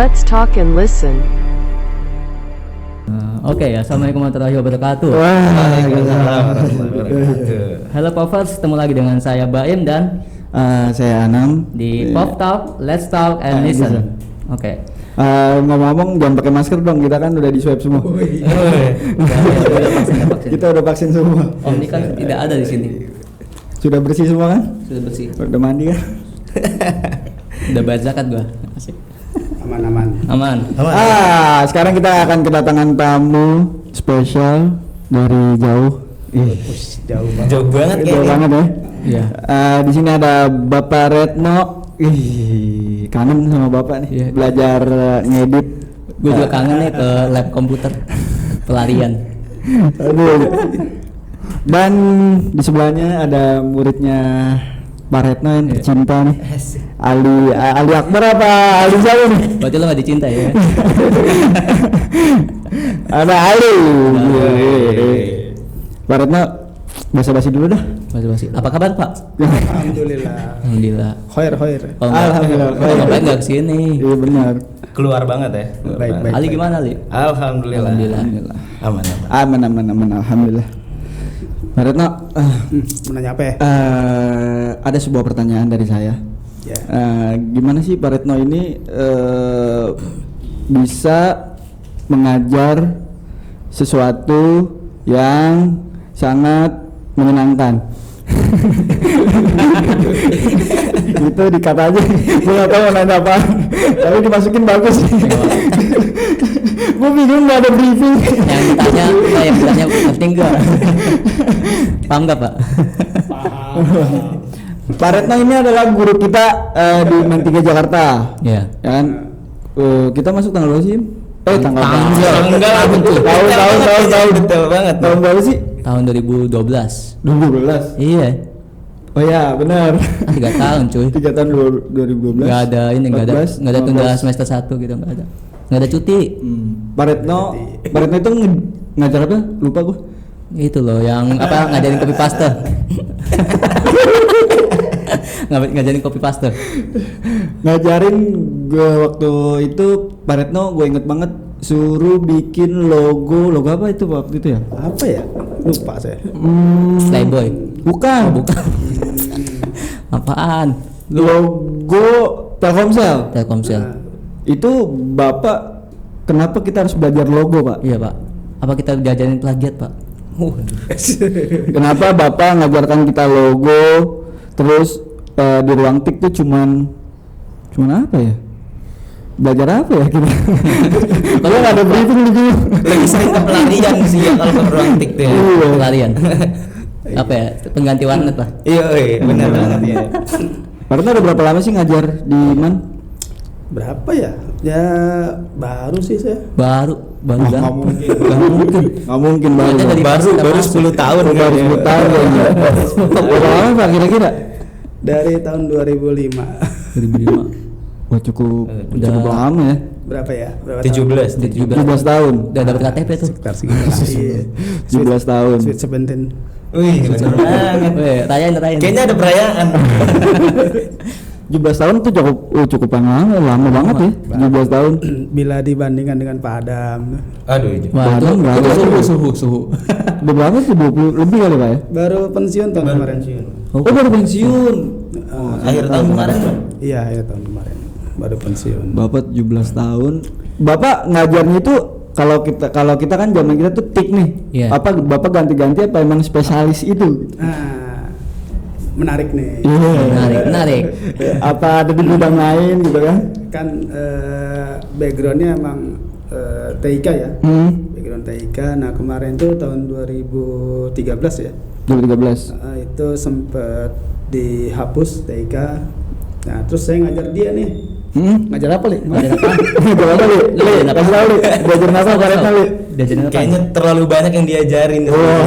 Let's talk and listen. Oke, assalamualaikum warahmatullahi wabarakatuh. Waalaikumsalam warahmatullahi wabarakatuh. Halo Povers, ketemu lagi dengan saya Baim dan Saya Anam di Pop Talk, Let's Talk and Listen. Oke. Ngomong-ngomong jangan pakai masker dong, kita kan udah di swab semua. Kita udah vaksin semua. Om ini kan tidak ada di sini. Sudah bersih semua kan? Sudah bersih. Udah mandi kan? Udah bayar zakat gua. Asik. Aman. Sekarang kita akan kedatangan tamu spesial dari jauh. Jauh banget Jauh banget ya. Iya. Di sini ada Bapak Retno. Kangen sama Bapak nih. Iya. Belajar ngedit. Gue juga kangen nih ke lab komputer pelarian. Aduh. Dan di sebelahnya ada muridnya Pak Retno yang tercinta nih. Ali Akbar apa Ali siapa nih? Berarti lo gak dicinta ya? Ada Ali. Pak Retno basa-basi dulu dah. Basi-basi. Apa kabar Pak? Alhamdulillah. Khoir. Alhamdulillah. Kalau nggak baik nggak kesini. Iya benar. Keluar banget ya. Baik. Ali gimana Ali? Alhamdulillah. Aman. Alhamdulillah. Pak Retno, Mau nanya apa ya? ada sebuah pertanyaan dari saya. Ya. Gimana sih Pak Retno ini bisa mengajar sesuatu yang sangat menyenangkan? Itu dikata aja, gue gak tau mau nanya apa, tapi dimasukin bagus. Gue bingung gak ada briefing. Yang ditanya penting gak? Paham gak Pak? Pak Retno ini adalah guru kita di Men 3 Jakarta. Iya. Ya kan? Kita masuk tanggal berapa sih? Tanggal Tahun betul banget. Tahun berapa sih? Tahun 2012. 2012. Iya. Oh ya, benar. 3 tahun cuy. 3 tahun 2012. Gak ada ini, gak ada 14, tunda 15. semester 1 gitu, gak ada. Gak ada cuti. Pak Retno itu ngajar apa? Lupa gua. Itu loh yang apa ngajarin copy paste. Ngajarin copy paste. Ngajarin gue waktu itu Pak Retno, gue inget banget suruh bikin logo apa itu waktu itu ya? Apa ya? Lupa saya. Playboy. Bukan. Bukan. Apaan? Logo Telkomsel. Telkomsel. Itu Bapak, kenapa kita harus belajar logo Pak? Iya Pak. Apa kita diajarin plagiat Pak? Kenapa Bapak ngajarkan kita logo, terus di ruang tik tuh cuman apa ya? Belajar apa ya kita? Kalau nggak ada briefing di sini. Lagi sering ke pelarian sih ya kalau ke ruang tik tuh. Iya. Pelarian. Apa ya? Pengganti warnet lah. Iya, benar banget ya. Karena udah berapa lama sih ngajar di Man? Berapa ya? Ya baru sih saya. Baru Nggak kan? mungkin. Nggak mungkin baru. Ada dari pas kita Baru masuk. 10 tahun kan Baru ya. 10 tahun. Berapa lama Pak kira-kira? Dari tahun 2005. 2005. Wah cukup lama ya. Berapa ya? Berapa 17 17 tahun. Udah dapat KTP tuh. Sekitar segitu. Iya. 17 tahun. Sweet 17. Wih, bener banget. Weh, rayain. Kayaknya ada perayaan. 17 tahun tuh cukup lama banget ya. 17 tahun. Bila dibandingkan dengan Pak Adam. Wah, Aduh, itu Badan suhu. Udah berapa sih? 20 lebih kali Pak ya? baru pensiun tahun kemarin. Oh baru pensiun. Akhir tahun kemarin. Iya, akhir tahun kemarin. Baru pensiun. Bapak 17 tahun. Bapak ngajarnya itu kalau kita kan zaman kita tuh tik nih. Iya. Apa Bapak ganti-ganti apa emang spesialis itu? Menarik nih. Menarik. Apa ada di bidang lain gitu kan? Kan backgroundnya emang TIK ya. Background TIK. Nah kemarin tuh tahun 2013 ya. 2013. Itu sempet dihapus TIK. Nah terus saya ngajar dia nih. Ngajar apa Li? Ngajar apa? Ngajar apa Li? Kasih tahu Li. Belajar apa Pak Retno Li? Diajarin apa? Kayaknya terlalu banyak yang diajarin. Oh,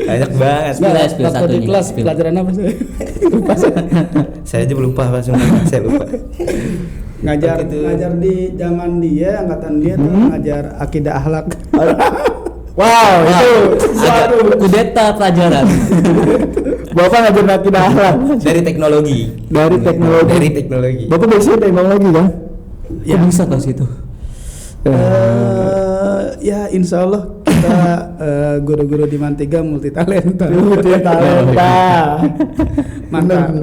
banyak banget. Spill Waktu di satunya. kelas pelajaran apa sih? Lupa saya aja lupa langsung. Saya lupa. ngajar di zaman dia, angkatan dia tuh ngajar akidah akhlak. Wow, itu Agak kudeta pelajaran. Bapak ngajar akidah akhlak Dari teknologi. dari teknologi. Dari teknologi. Bapak basic teknologi kan? Kok bisa pas gitu? Ya insya Allah kita guru-guru di Mantiga multi talenta. Mantap.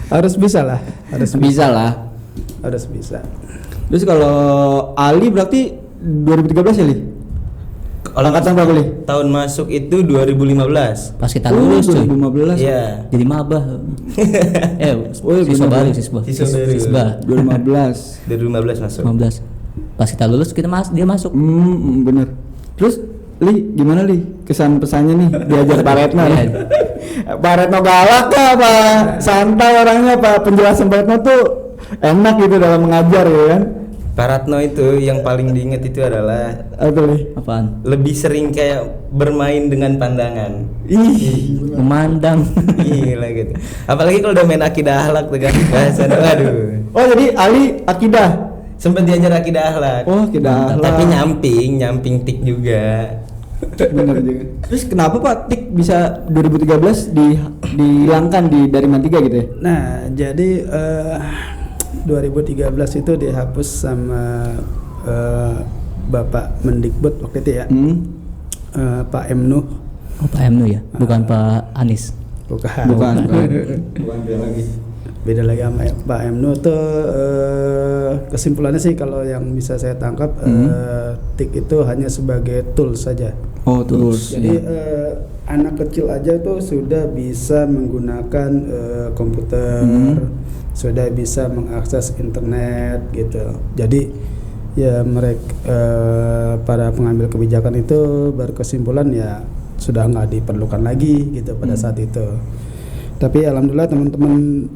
Harus bisa lah. Bisa lah. Harus bisa. Terus kalau Ali berarti 2013 ya, Li? Kalau Angkatan berapa, Li? tahun masuk itu 2015. Pas kita lulus cuy. 2015. Iya. Jadi mabah. Siswa bener. baru, Siswa baru. siswa 2015. 2015 masuk. 15. Pas kita lulus dia masuk. Bener. Terus Li, gimana Li? Kesan pesannya nih diajar Pak Retno. Pak Retno galak kah, Pak? Santai orangnya, Pak. Penjelasan Pak Retno tuh enak gitu dalam mengajar ya kan? Pak Ratno itu yang paling diingat itu adalah Apa Li? Apaan? lebih sering kayak bermain dengan pandangan. Memandang. Gila gitu. Apalagi kalau udah main akidah akhlak tuh kan. Bahasa aduh. Oh, jadi Ali akidah. Sempat diajar akidah akhlak. Oh, akidah akhlak. Tapi nyamping tik juga. Bener juga. Terus kenapa Pak Tik bisa 2013 dihilangkan dari Mantiga gitu ya? Nah, jadi 2013 itu dihapus sama Bapak Mendikbud waktu itu ya. Pak M. Nuh. Oh, Pak MNU ya, bukan Pak Anies. Bukan dia lagi. Beda lagi sama Pak M. Nuh tuh kesimpulannya sih kalau yang bisa saya tangkap TIK itu hanya sebagai tools saja. Oh, tools. Jadi anak kecil aja tuh sudah bisa menggunakan komputer, sudah bisa mengakses internet gitu. Jadi ya mereka para pengambil kebijakan itu berkesimpulan ya sudah nggak diperlukan lagi gitu pada saat itu. Tapi alhamdulillah teman-teman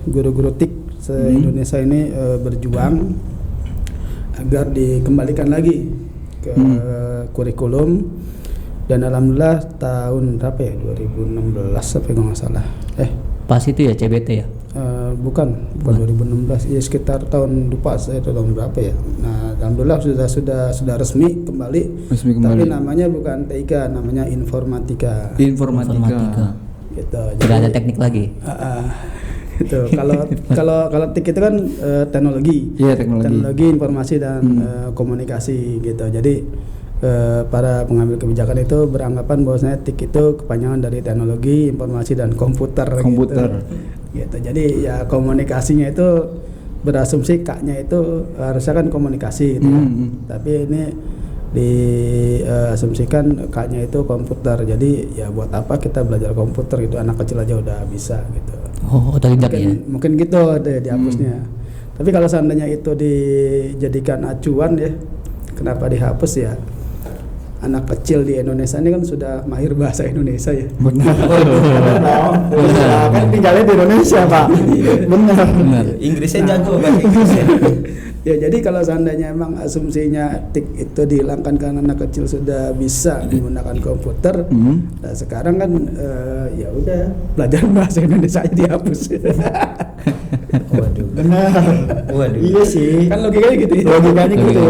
guru-guru TIK se-Indonesia ini berjuang agar dikembalikan lagi ke kurikulum, dan alhamdulillah tahun berapa ya, 2016 apa kalau nggak salah. Pas itu ya CBT ya. Bukan 2016 ya, sekitar tahun lupa saya itu tahun berapa ya. Nah alhamdulillah sudah resmi kembali. Tapi namanya bukan TIK, namanya informatika Informatika. gitu. Tidak ada teknik lagi. Gitu. Kalau TIK itu kan teknologi. Iya, teknologi informasi dan komunikasi gitu. Jadi para pengambil kebijakan itu beranggapan bahwasanya TIK itu kepanjangan dari teknologi, informasi dan komputer. Gitu. Jadi ya komunikasinya itu berasumsi K-nya itu harusnya kan komunikasi gitu kan. Tapi ini diasumsikan K-nya itu komputer. Jadi ya buat apa kita belajar komputer gitu, anak kecil aja udah bisa gitu. Oh, otodidak ya. Mungkin gitu deh dihapusnya. Tapi kalau seandainya itu dijadikan acuan ya, kenapa dihapus ya? Anak kecil di Indonesia ini kan sudah mahir bahasa Indonesia ya. Benar. Kan tinggalnya di Indonesia, Pak. Benar. Inggrisnya jago bahasa Inggrisnya. Ya jadi kalau seandainya emang asumsinya TIK itu dihilangkan karena anak kecil sudah bisa menggunakan komputer, nah sekarang kan ya udah belajar bahasa Indonesia aja dihapus. Waduh. Benar. Waduh. Iya sih. Kan logikanya gitu ya. Logikanya gitu.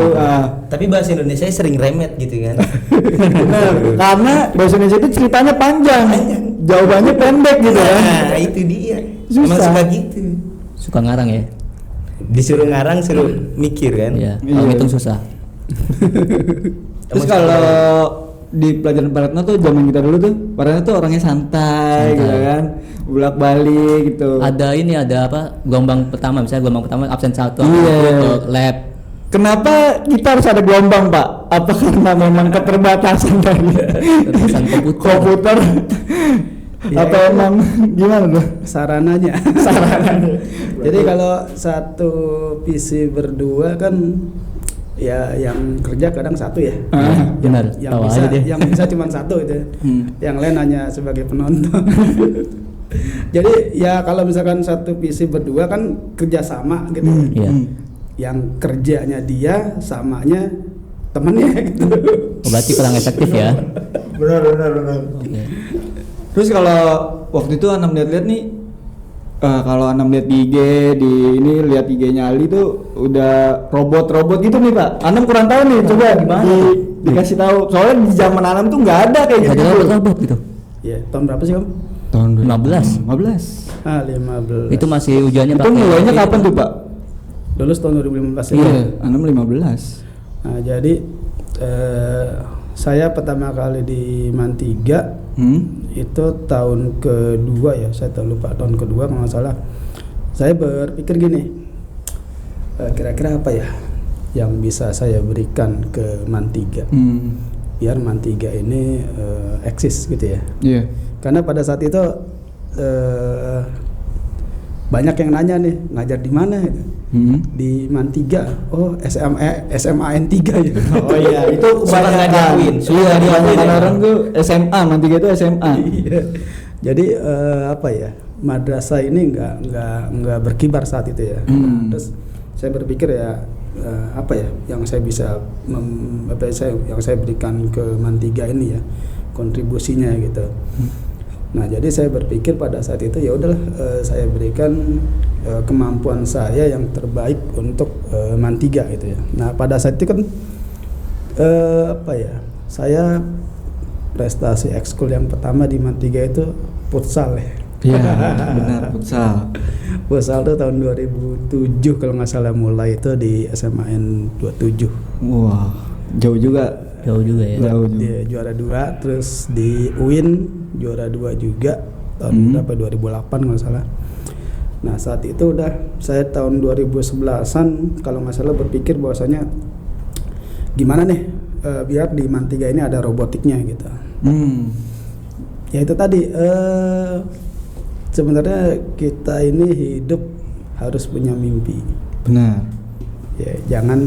Tapi bahasa Indonesia sering remet gitu kan. Benar. Karena bahasa Indonesia itu ceritanya panjang. Jawabannya pendek gitu kan. Nah, itu dia. Emang Susah. suka gitu. Suka ngarang ya. Disuruh ngarang, suruh mikir kan. Iya, kalau ngitung susah. Terus kalau di pelajaran Pak Retno tuh zaman kita dulu tuh, Pak Retno tuh orangnya santai gitu kan, bolak-balik gitu. Ada apa? Gelombang pertama, misalnya gelombang pertama absen 1 Iya. ke lab. Kenapa kita harus ada gelombang, Pak? Apa karena memang keterbatasan dari Keterbatasan komputer. Atau emang gimana tuh? Sarananya. Jadi kalau satu PC berdua kan ya yang kerja kadang satu ya. Benar. Yang Tahu bisa aja deh. yang bisa cuma satu itu. Yang lain hanya sebagai penonton. Jadi ya kalau misalkan satu PC berdua kan kerja sama gitu. Iya. Yang kerjanya dia samanya temennya gitu. Oh, berarti kurang efektif ya. Benar. Oke. Terus kalau waktu itu Anam lihat-lihat nih, kalau Anam lihat di IG, lihat IG-nya Ali tuh udah robot gitu nih Pak. Anam kurang tahu nih, coba gimana? Dikasih tahu. Soalnya di zaman Anam tuh nggak ada kayak gitu. Ada robot gitu. Ya, tahun berapa sih, Om? Tahun 15. 15. 15. Itu masih ujiannya Itu mulainya kapan tuh Pak? lulus tahun 2015 ya. Iya, Anom 15. Nah, jadi saya pertama kali di Mantiga itu tahun kedua ya, saya lupa tahun kedua kalau nggak salah. Saya berpikir gini, kira-kira apa ya yang bisa saya berikan ke Mantiga, biar Mantiga ini eksis gitu ya. Iya. Karena pada saat itu banyak yang nanya nih, ngajar di mana? Di Mantiga. Oh, SMAN 3 ya. Oh iya, itu Suka nggak diakuin, suka diakuin kebanyakan ya. orang tuh SMA, Mantiga itu SMA. Iya. Jadi apa ya? Madrasah ini nggak berkibar saat itu ya. Terus saya berpikir ya apa ya yang saya bisa yang saya berikan ke Mantiga ini ya, kontribusinya gitu. Nah, jadi saya berpikir pada saat itu ya udahlah saya berikan kemampuan saya yang terbaik untuk Mantiga gitu ya. Nah, pada saat itu kan apa ya? Saya prestasi ekskul yang pertama di Mantiga itu futsal ya. Iya, benar, futsal. Futsal itu tahun 2007 kalau nggak salah mulai itu di SMAN 27. Wah, jauh juga. Jauh juga ya. Jauh juga. Dia juara 2, terus di UIN juara 2 juga tahun berapa 2008 kalau salah. Nah, saat itu udah saya tahun 2011-an kalau nggak salah berpikir bahwasanya gimana nih biar di Mantiga ini ada robotiknya gitu. Ya itu tadi sebenarnya kita ini hidup harus punya mimpi. Benar. Ya, jangan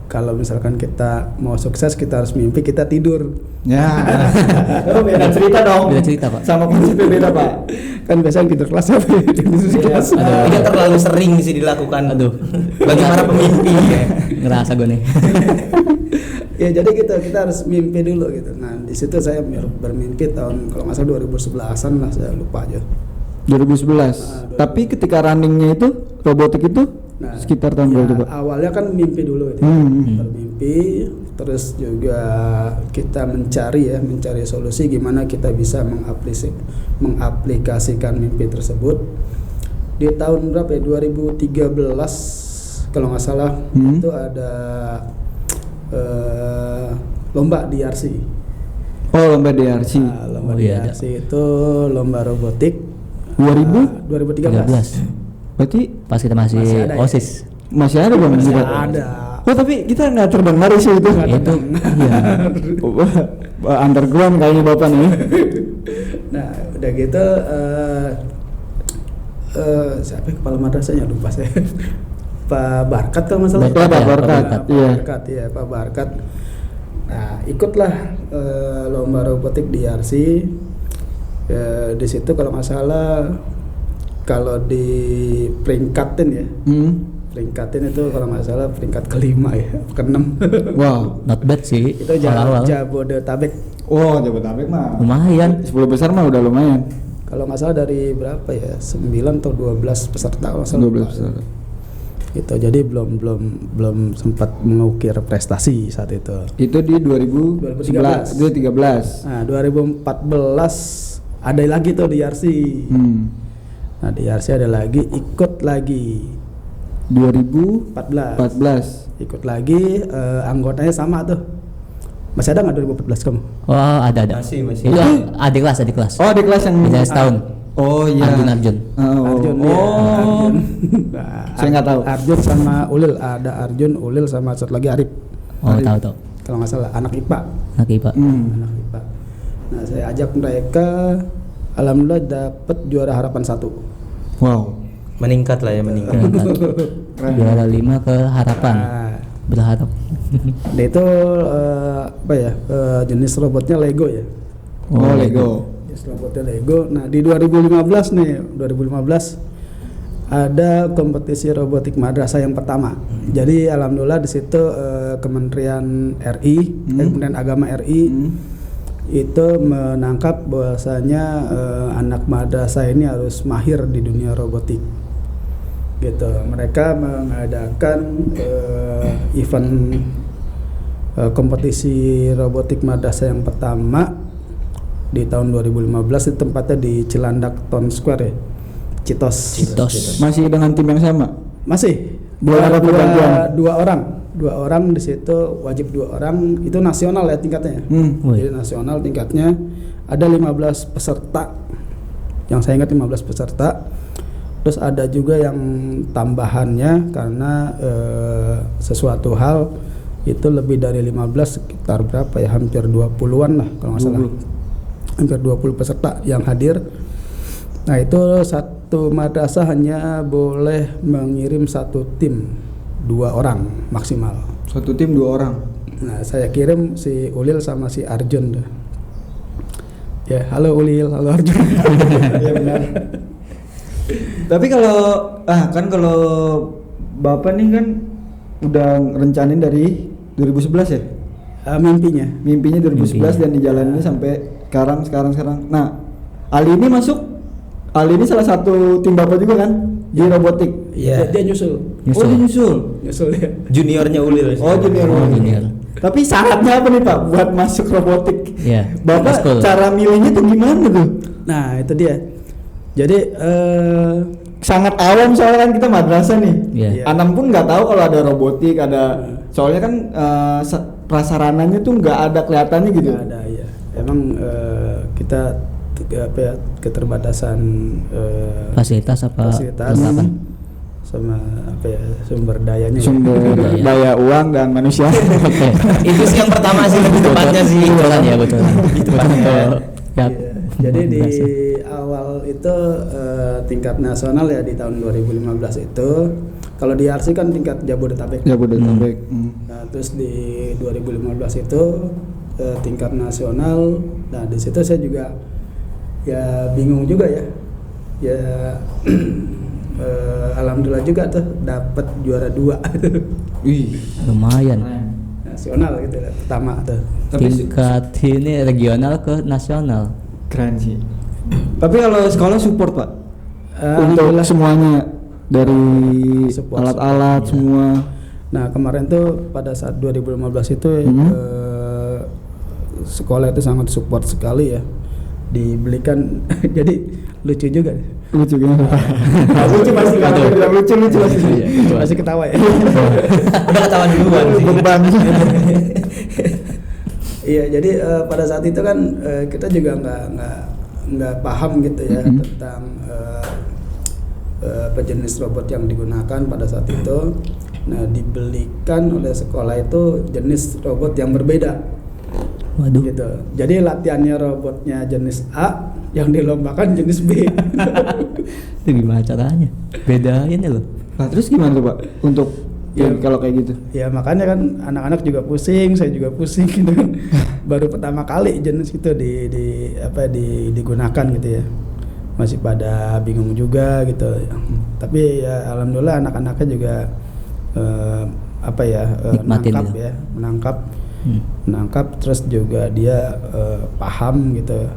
kalau misalkan kita mau sukses kita harus mimpi, kita tidur. Ya. Oh, beda cerita dong. Beda cerita, Pak. Sama konsepnya beda, Pak. Kan biasanya tidur kelas apa ya? Tidur di kelas. Tidak terlalu sering sih dilakukan. Aduh. Bagi para pemimpi ya. Ngerasa gue nih. Ya jadi kita harus mimpi dulu gitu. Nah di situ saya bermimpi tahun kalau nggak salah 2011-an lah, saya lupa aja. 2011. Tapi ketika runningnya itu robotik itu sekitar tahun berapa, Pak? Awalnya kan mimpi dulu gitu. Bermimpi, terus juga kita mencari solusi gimana kita bisa mengaplikasikan mimpi tersebut. Di tahun berapa ya? 2013 kalau nggak salah itu ada lomba DRC. Oh, lomba DRC. Lomba Oh, iya, DRC itu lomba robotik 2013. Berarti Pas kita masih Masih ada ya? OSIS. masih ada Bang? Masih Juga? ada. Oh, tapi kita nggak terdengar sih itu. Itu iya. Underground kayaknya Bapak nih. Nah, udah gitu siapa yang kepala madrasahnya lupa saya. Pak Barkat kalau masalah. Barkat, Pak Barkat, iya. Barkat ya, Pak Barkat. Nah, ikutlah lomba robotik di RC. Di situ kalau nggak salah, kalau di peringkatin ya, peringkatin itu kalau nggak salah peringkat kelima ya, ke-6. Wow. Not bad sih. Itu awal-awal. Jabodetabek. Oh, Jabodetabek mah. Lumayan. 10 besar mah udah lumayan. Kalau nggak salah dari berapa ya, 9 atau 12 peserta kalau nggak salah. 12 besar. Gitu, jadi belum sempat mengukir prestasi saat itu. Itu di 2013. 2013. Nah, 2014 ada lagi tuh di RC. Nah, di RC ada lagi, ikut lagi 2014. ikut lagi, anggotanya sama tuh. Masih ada nggak 2014 kamu? Oh, ada. Masih. Itu adik kelas. Oh, di kelas yang Beda setahun. Oh iya. Arjun. Arjun, ya, Arjun. Nah, Saya nggak tahu. Arjun sama Ulil, ada Arjun, Ulil sama satu lagi Arif. Oh, Arif. tahu. Kalau nggak salah anak IPA. Oke, Pak. Anak IPA. Nah, saya ajak mereka, alhamdulillah dapat juara harapan 1. Wow. Meningkat lah ya, meningkat. Juara 5 ke harapan. Nah, Berharap. nah itu apa ya? Jenis robotnya Lego ya. Oh, Lego. Jenis robotnya Lego. Nah, di 2015 ada kompetisi robotik madrasah yang pertama. Jadi alhamdulillah di situ Kementerian RI, Kementerian Agama RI itu menangkap bahwasanya anak madrasah ini harus mahir di dunia robotik. Gitu. Mereka mengadakan event kompetisi robotik madrasah yang pertama di tahun 2015, di tempatnya di Cilandak Town Square ya. Citos. Citos. Masih dengan tim yang sama? Masih Boleh ada pergantian? dua orang di situ, wajib 2 orang, itu nasional ya tingkatnya. Woi. Jadi nasional tingkatnya ada 15 peserta. Yang saya ingat 15 peserta. Terus ada juga yang tambahannya karena sesuatu hal itu lebih dari 15, sekitar berapa ya, hampir 20-an lah kalau nggak salah. Hampir 20 peserta yang hadir. Nah, itu satu madrasah hanya boleh mengirim satu tim 2 orang maksimal. Satu tim 2 orang. Nah, saya kirim si Ulil sama si Arjun. Ya, halo Ulil, halo Arjun. Ya benar. Tapi kalau kalau Bapak nih kan udah rencanain dari 2011 ya? Mimpinya. Mimpinya 2011 dan dijalaninnya sampai sekarang. Nah, Ali ini salah satu tim Bapak juga kan di robotik. Iya. Dia nyusul. Oh, dia nyusul. Nyusul dia. Juniornya Ulil. Oh, junior. Junior. Tapi syaratnya apa nih Pak buat masuk robotik? Iya. Bapak School. cara milihnya tuh gimana tuh? Nah, itu dia. Jadi Sangat awam soalnya kan kita madrasah nih. Iya. Anam pun nggak tahu kalau ada robotik, ada soalnya kan prasarananya tuh nggak ada kelihatannya gitu. nggak ada ya. Emang kita keterbatasan Fasilitas apa? fasilitas perlengkapan? sama sumber dayanya. Sumber Daya. daya uang dan manusia. Oke. Itu sih yang pertama sih, lebih tepatnya sih. Betulan ya, betulan. Betul. Ya. Iya. Jadi di awal itu tingkat nasional ya di tahun 2015 itu. Kalau di RC kan tingkat Jabodetabek. Jabodetabek. Nah, terus di 2015 itu tingkat nasional. Nah, di situ saya juga ya bingung juga ya. Ya alhamdulillah juga tuh dapat juara 2 Wih, Lumayan. nasional gitu ya, pertama tuh. Tapi Tingkat ini regional ke nasional. keren sih. Tapi kalau sekolah support Pak untuk Alhamdulillah. semuanya dari Support, alat-alat support, semua. Nah, kemarin tuh pada saat 2015 itu sekolah itu sangat support sekali ya. Dibelikan jadi lucu juga. Lucu gimana Pak? Lucu pasti kalau bilang lucu pasti. Masih ketawa ya. Udah ketawa duluan sih. Beban. Iya, jadi pada saat itu kan kita juga nggak paham gitu ya tentang apa jenis robot yang digunakan pada saat itu. Nah, dibelikan oleh sekolah itu jenis robot yang berbeda. Waduh. Gitu. Jadi latihannya robotnya jenis A, yang dilombakan jenis B. Itu gimana caranya? Bedain ya loh. Nah, terus gimana tuh Pak untuk Ya. kalau kayak gitu? Ya makanya kan anak-anak juga pusing, saya juga pusing gitu kan. Baru pertama kali jenis itu digunakan gitu ya. Masih pada bingung juga gitu. Tapi ya alhamdulillah anak-anaknya juga Nikmatin menangkap gitu. ya, menangkap terus juga dia paham gitu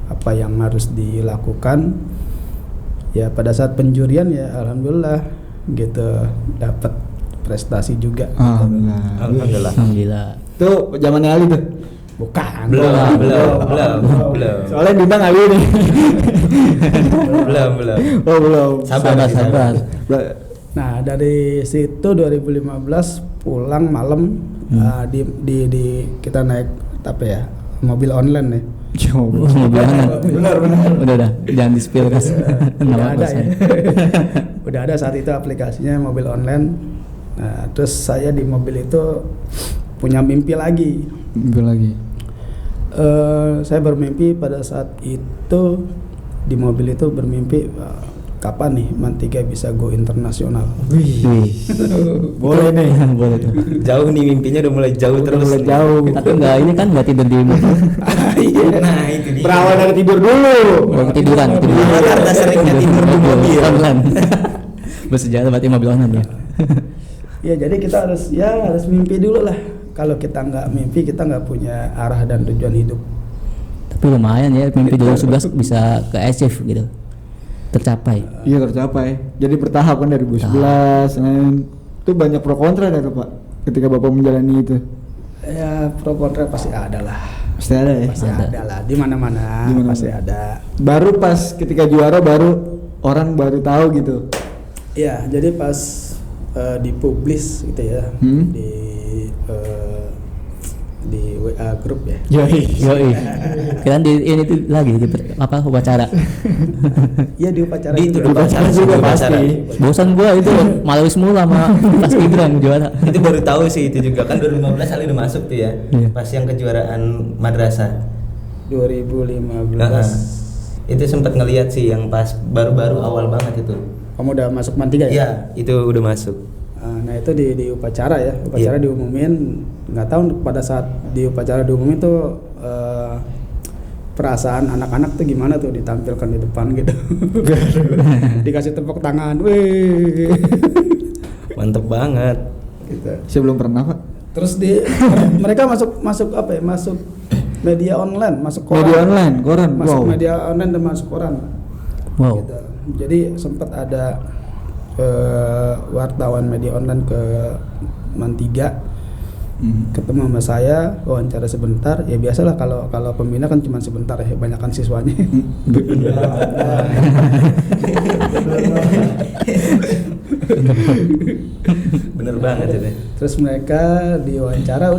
apa yang harus dilakukan. Ya pada saat penjurian ya alhamdulillah gitu dapat prestasi juga. Alhamdulillah. Alhamdulillah. Tuh zamannya Ali tuh. Bukan. Belum. Soalnya Bintang Ali nih. Belum. Oh, belum. Sabar. Nah, dari situ 2015 pulang malam di kita naik apa ya? Mobil online nih. Benar. Udah. Jangan di-spill kas. Udah Nama ada ya. perusahaan. Udah ada saat itu aplikasinya mobil online. Nah, terus saya di mobil itu punya mimpi lagi. Saya bermimpi pada saat itu di mobil itu bermimpi kapan nih Mantiga bisa go internasional. Wih. Boleh nih. Boleh tuh. Jauh nih mimpinya udah mulai jauh terus. Mulai jauh. Tapi enggak, ini kan enggak tidur di mobil. Nah, itu dia. Berawal dari tidur dulu. Oh, ketiduran. Karena seringnya tidur di mobil. Online. Bersejarah berarti mobil online ya. Ya jadi kita harus mimpi dulu lah. Kalau kita nggak mimpi, kita nggak punya arah dan tujuan hidup. Tapi lumayan ya, mimpi 2011 bisa ke achieve gitu. Tercapai. Iya tercapai. Jadi bertahap kan dari 2011. Itu banyak pro kontra dari Pak ketika Bapak menjalani itu. Ya pro kontra pasti ada lah. Pasti ada ya. Pasti ada lah. Di mana-mana pasti ada. Baru pas ketika juara baru orang baru tahu gitu. Ya jadi pas dipublish gitu ya di WA grup ya. Yoi. Kirain ini tuh lagi di upacara. Iya di upacara Di itu juga. upacara juga upacara. pasti. Bosan gua itu malu semula sama Mas Gibran juara. Itu baru tahu sih itu juga kan 2015 Ali udah masuk tuh ya. Iya. Pas yang kejuaraan madrasah. 2015. Itu sempat ngelihat sih yang pas baru-baru awal banget itu. Kamu udah masuk MAN 3 ya? Iya, itu udah masuk. Nah itu di upacara ya, upacara Iya. diumumin, nggak tahu pada saat di upacara diumumin tuh perasaan anak-anak tuh gimana tuh ditampilkan di depan gitu, dikasih tepuk tangan, wih, Mantep banget. gitu. Saya belum pernah Pak. Terus mereka masuk apa ya, masuk media online, masuk koran, Media online, koran. masuk Wow. media online dan masuk koran. Wow. Gitu. Jadi sempat ada wartawan media online ke MAN 3 ketemu sama saya, wawancara sebentar. Ya biasalah kalau pembina kan cuma sebentar ya, kebanyakan siswanya. Bener banget itu. Terus mereka diwawancara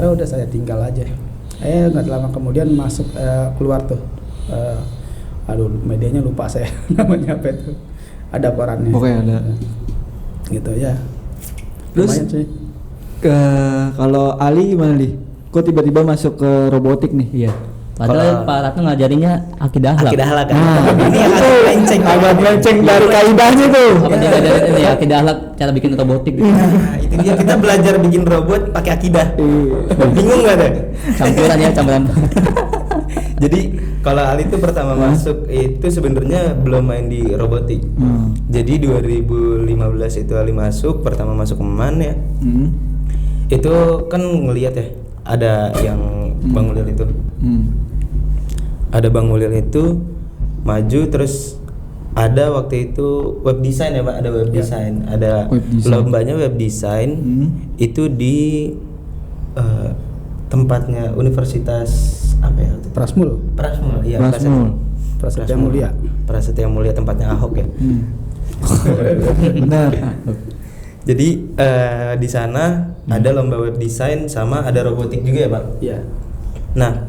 udah saya tinggal aja. Nggak lama kemudian masuk keluar tuh. Aduh medianya lupa saya namanya apa itu. Ada korannya. Pokoknya ada. Gitu ya. Terus Lumayan sih. Kalau Ali gimana Li? Kok tiba-tiba masuk ke robotik nih? Iya. Padahal Pak Ratno ngajarinnya akidah akhlak. Akidah halak kan. Nah, Ini yang agak melenceng. Agak melenceng dari kaidahnya tuh. Apa dia ngajarin ini akidah akhlak cara bikin robotik gitu. Nah, itu dia kita belajar bikin robot pakai akidah. Bingung nggak deh? Campuran ya, campuran. Jadi kalau Ali itu pertama masuk itu sebenarnya belum main di robotik. Jadi 2015 itu Ali masuk, pertama masuk ke MAN ya. Itu kan ngelihat ya, ada yang Bang Ulil itu. Ada Bang Ulil itu maju, terus ada waktu itu web design ya Pak, ada web design, ada Web design. lombanya web design. Itu di tempatnya Universitas apa ya? Prasmul. Prasmul, iya. Prasmul. Prasetya Mulia. Prasetya Mulia tempatnya Ahok ya. Benar. Jadi di sana ada lomba web design sama ada robotik juga ya Pak. Iya. Nah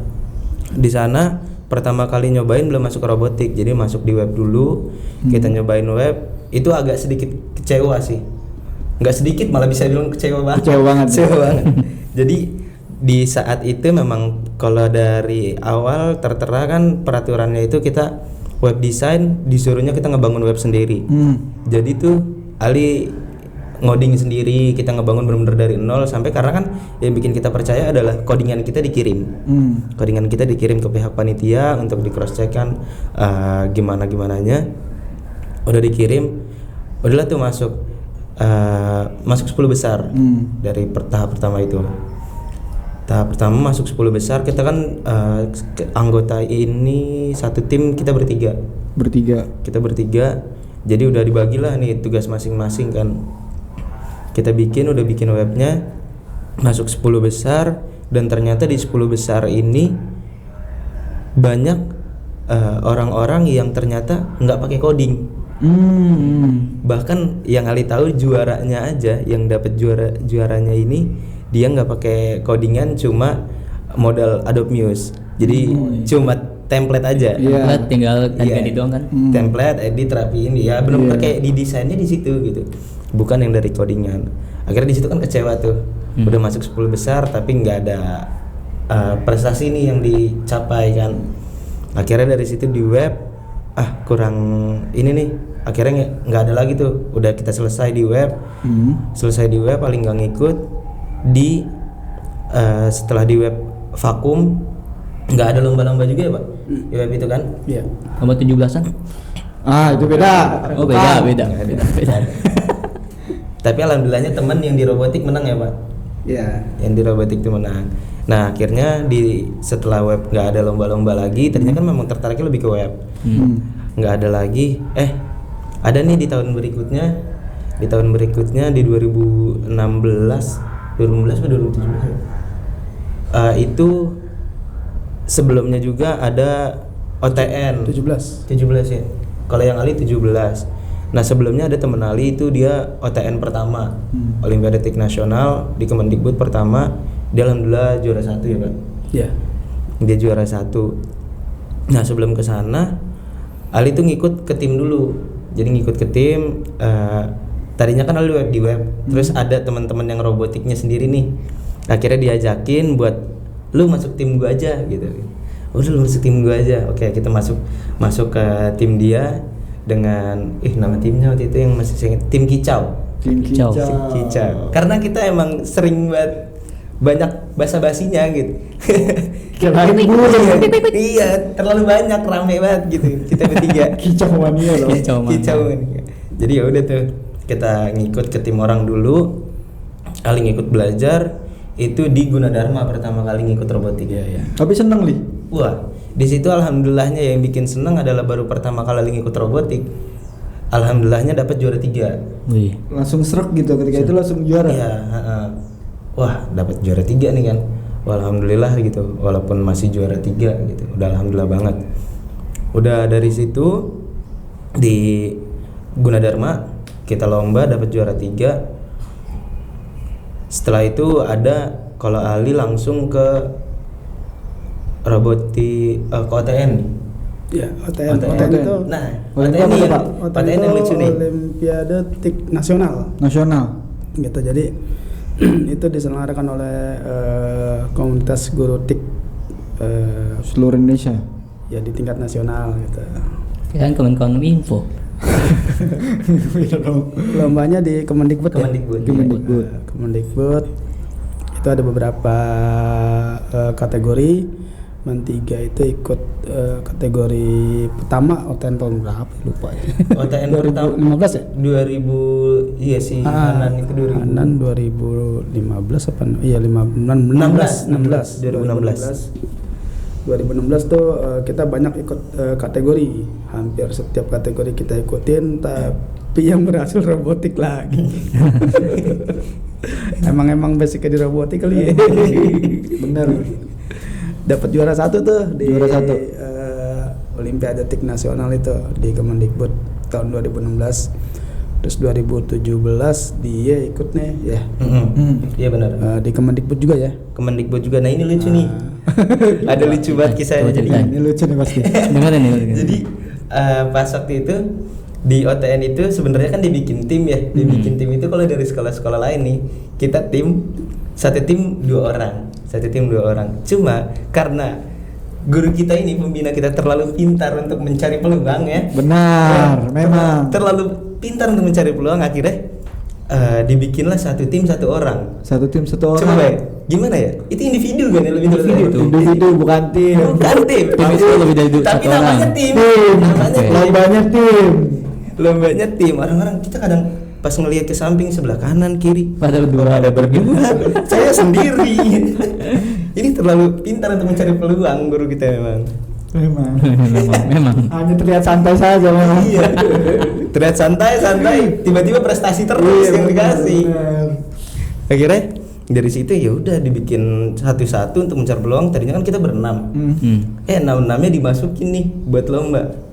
di sana pertama kali nyobain belum masuk ke robotik, jadi masuk di web dulu. Kita nyobain web, itu agak sedikit kecewa sih. Nggak sedikit, malah bisa bilang kecewa banget. Kecewa banget. Kecewa banget. Jadi di saat itu memang kalau dari awal tertera kan peraturannya itu kita web design disuruhnya kita ngebangun web sendiri. Jadi tuh Ali ngoding sendiri, kita ngebangun benar-benar dari nol sampai, karena kan yang bikin kita percaya adalah codingan kita dikirim. Codingan kita dikirim ke pihak panitia untuk di cross check kan gimana-gimananya. Udah dikirim, udahlah tuh masuk 10 besar. Dari tahap pertama itu. Tahap pertama masuk 10 besar, kita kan anggota ini satu tim kita bertiga. Kita bertiga, jadi udah dibagilah nih tugas masing-masing kan. Kita udah bikin webnya, masuk 10 besar, dan ternyata di 10 besar ini banyak orang-orang yang ternyata nggak pakai coding. Bahkan yang Ali tahu juaranya aja, yang dapat juaranya ini dia nggak pakai codingan, cuma modal Adobe Muse. Jadi cuma template aja. Template tinggal ganti Iya. doang kan. Template, edit, rapiin, ya benar-benar kayak di desainnya di situ gitu. Bukan yang dari codingan. Akhirnya di situ kan kecewa tuh. Udah masuk 10 besar tapi nggak ada prestasi nih yang dicapai kan. Akhirnya dari situ di web kurang ini nih. Akhirnya nggak ada lagi tuh. Udah kita selesai di web. Selesai di web paling nggak ngikut di setelah di web vakum, nggak ada lomba-lomba juga ya Pak di web itu kan. Iya. Nomor 17-an? Itu beda. Oh beda. Tapi alhamdulillahnya teman yang di robotik menang ya Pak. Iya. Yang di robotik itu menang. Nah akhirnya setelah web nggak ada lomba-lomba lagi. Tadinya kan memang tertariknya lebih ke web. Nggak ada lagi. Ada nih di tahun berikutnya. Di tahun berikutnya di 2016 atau 2017 itu sebelumnya juga ada OTN 17 ya. Kalau yang Ali 17. Nah sebelumnya ada temen Ali itu dia OTN pertama, Olimpiade Tik Nasional di Kemendikbud pertama, dia alhamdulillah juara 1 ya Pak. Iya. Dia juara 1. Nah sebelum ke sana Ali tuh ngikut ke tim dulu. Jadi ngikut ke tim. Tadinya kan Ali di web. Terus ada teman-teman yang robotiknya sendiri nih. Akhirnya diajakin buat lu masuk tim gua aja gitu. Udah lu masuk tim gua aja. Oke kita masuk ke tim dia dengan nama timnya waktu itu yang masih saya ingat, tim Kicau. Tim Kicau. Kicau. Karena kita emang sering banyak basa-basinya gitu. Kirain guru ya. Iya, terlalu banyak, rame banget gitu. Kita bertiga. Kicau mania loh. Kicau mania. Jadi ya udah tuh kita ngikut ke tim orang dulu. Ali ngikut belajar itu di Gunadarma pertama kali ngikut robotik. Iya. Tapi seneng Li. Wah, di situ alhamdulillahnya yang bikin seneng adalah baru pertama kali ngikut robotik. Alhamdulillahnya dapat juara 3. Wih. Langsung serak gitu ketika itu langsung juara. Iya, wah, dapat juara 3 nih kan. Wah, alhamdulillah gitu. Walaupun masih juara 3 gitu. Udah alhamdulillah banget. Udah dari situ di Gunadarma kita lomba dapat juara 3. Setelah itu ada kalau Ali langsung ke ke OTN. Ya, OTN itu. Nah, OTN OTN, apa, Pak? OTN yang lucu nih. Olimpiade Tik Nasional. Gitu. Jadi itu diselenggarakan oleh komunitas guru TIK Seluruh Indonesia. ya di tingkat nasional gitu. Kan Kemenkominfo. Lombanya di Kemendikbud. Kemendikbud. Itu ada beberapa kategori. Men 3 itu ikut kategori pertama OTN tahun berapa lupa ya. OTN 2015 ya? 2000 iya sih Hanan itu 2000. Hanan 2015 apa? Iya 2016 tuh kita banyak ikut kategori. Hampir setiap kategori kita ikutin, tapi yang berhasil robotik lagi. emang basicnya di robotik kali ya. Bener. Dapat juara 1 tuh di juara 1 Olimpiade Tik Nasional itu di Kemendikbud tahun 2016. Terus 2017 dia ikut nih ya. Iya benar. Di Kemendikbud juga ya. Kemendikbud juga. Nah ini lucu nih. Ada lucu banget kisahnya. Jadi ini lucu nih pasti. Dengerin nih. Jadi pas waktu itu di OTN itu sebenarnya kan dibikin tim ya. Dibikin tim itu kalau dari sekolah-sekolah lain nih, kita satu tim 2 orang. Cuma karena guru kita ini, pembina kita terlalu pintar untuk mencari peluang ya. Benar, memang. Terlalu pintar untuk mencari peluang, akhirnya dibikinlah satu tim 1 orang. Satu tim 1 orang. Coba gimana ya? Itu individu kan ya, lebih Individu bukan tim. Bukan tim. Tim itu lebih dari Tapi 1 orang. namanya tim. Lombanya tim. Lombanya tim. Orang-orang kita kadang pas ngelihat ke samping, sebelah kanan, kiri, Pada berdua. saya sendiri. Ini terlalu pintar untuk mencari peluang guru kita memang. Memang. Hanya terlihat santai saja memang. Iya. Terlihat santai, tiba-tiba prestasi terus yang dikasih. Akhirnya dari situ ya udah dibikin satu-satu untuk mencari peluang. Tadinya kan kita berenam. 6-6-nya dimasukin nih buat lomba.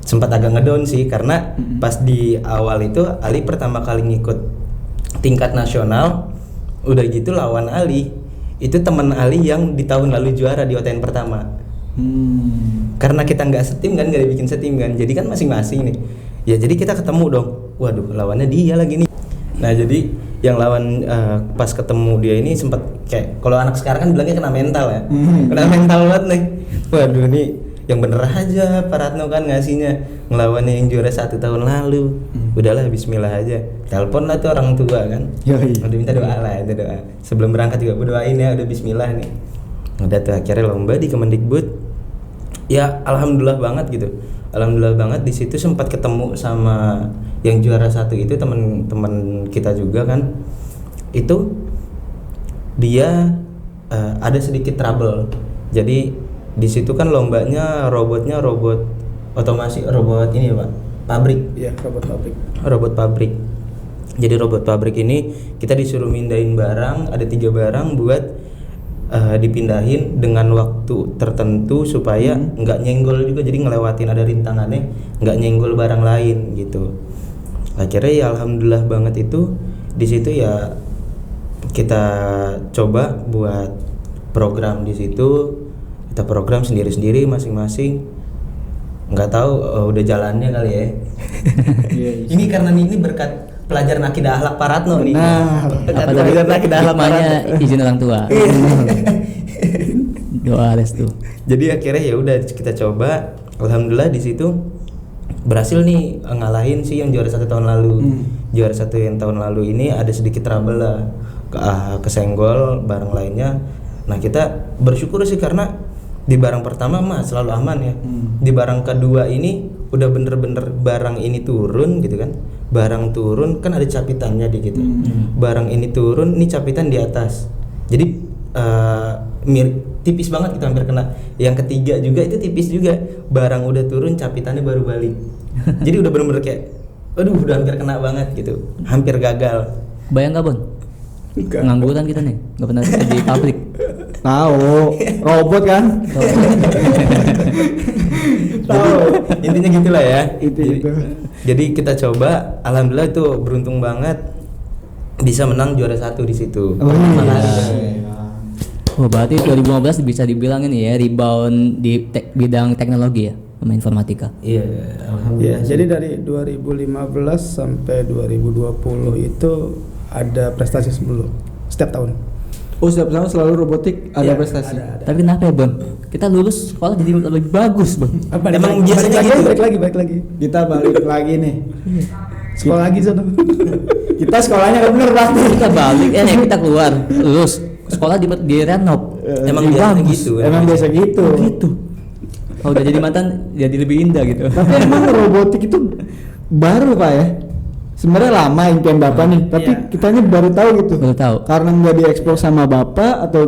Sempat agak ngedown sih karena pas di awal itu Ali pertama kali ngikut tingkat nasional. Udah gitu lawan Ali itu teman Ali yang di tahun lalu juara di OTN pertama. Karena kita nggak setim kan, nggak dibikin setim kan, jadi kan masing-masing nih. Ya jadi kita ketemu dong. Waduh, lawannya dia lagi nih. Nah jadi yang lawan pas ketemu dia ini sempat kayak, kalau anak sekarang kan bilangnya kena mental ya. Kena mental banget nih. Waduh nih, yang bener aja Pak Ratno kan ngasihnya, ngelawannya yang juara 1 tahun lalu. Udahlah bismillah aja. Telepon lah tuh orang tua kan. Udah minta doa lah, itu doa. Sebelum berangkat juga berdoain ya, udah bismillah nih. Udah tuh akhirnya lomba di Kemendikbud. Ya alhamdulillah banget gitu. Alhamdulillah banget di situ sempat ketemu sama yang juara 1 itu, teman-teman kita juga kan. Itu dia ada sedikit trouble. Jadi di situ kan lombanya robot otomasi, robot ini ya Pak, pabrik. Iya, Robot pabrik. Jadi robot pabrik ini kita disuruh mindahin barang, ada 3 barang buat dipindahin dengan waktu tertentu supaya nggak nyenggol juga, jadi ngelewatin ada rintangannya, nggak nyenggol barang lain gitu. Akhirnya ya alhamdulillah banget itu di situ ya kita coba buat program di situ, kita program sendiri-sendiri masing-masing. Nggak tahu udah jalannya kali ya. Ini karena ini berkat pelajaran akidah akhlak Paratno nih. Nah, Apa pelajaran akidah akhlak hikmahnya Paratno. izin orang tua. Doa restu. Jadi akhirnya ya udah kita coba, alhamdulillah di situ berhasil nih ngalahin sih yang juara 1 tahun lalu. Juara 1 yang tahun lalu ini ada sedikit trouble lah, kesenggol barang lainnya. Nah kita bersyukur sih karena di barang pertama mah selalu aman ya. Di barang kedua ini udah bener-bener barang ini turun gitu kan. Barang turun kan ada capitannya di gitu. Barang ini turun, ini capitan di atas. Jadi tipis banget kita hampir kena. Yang ketiga juga itu tipis juga. Barang udah turun, capitannya baru balik. Jadi udah bener-bener kayak, aduh udah hampir kena banget gitu. Hampir gagal. Bayang gak Bon? Pengangguran kita nih, nggak pernah kerja di pabrik. tahu robot kan? Tahu. Intinya gitulah ya. Itu. Jadi kita coba, alhamdulillah itu beruntung banget bisa menang juara 1 di situ. Oh, Oh berarti 2015 bisa dibilang ini ya rebound di bidang teknologi ya, sama informatika. Iya, Ya, alhamdulillah. jadi dari 2015 sampai 2020 itu ada prestasi sebelum setiap tahun. Oh, setiap tahun selalu robotik ada Iya, prestasi. ada. Tapi kenapa ya Bon? Kita lulus sekolah jadi lebih bagus Bon. Emang biasanya gitu. Balik lagi. Kita balik lagi nih. Sekolah lagi sana. Kita sekolahnya nggak bener pasti. Kita balik, kita keluar, lulus sekolah di renov. Emang Lebih biasanya bagus. gitu. Emang biasa gitu. Gitu. Kalau udah jadi mantan jadi lebih indah gitu. Tapi emang robotik itu baru Pak ya? Sebenarnya lama impian Bapak nih, tapi Iya. kitanya baru tahu gitu. Baru tahu. Karena nggak diekspos sama Bapak atau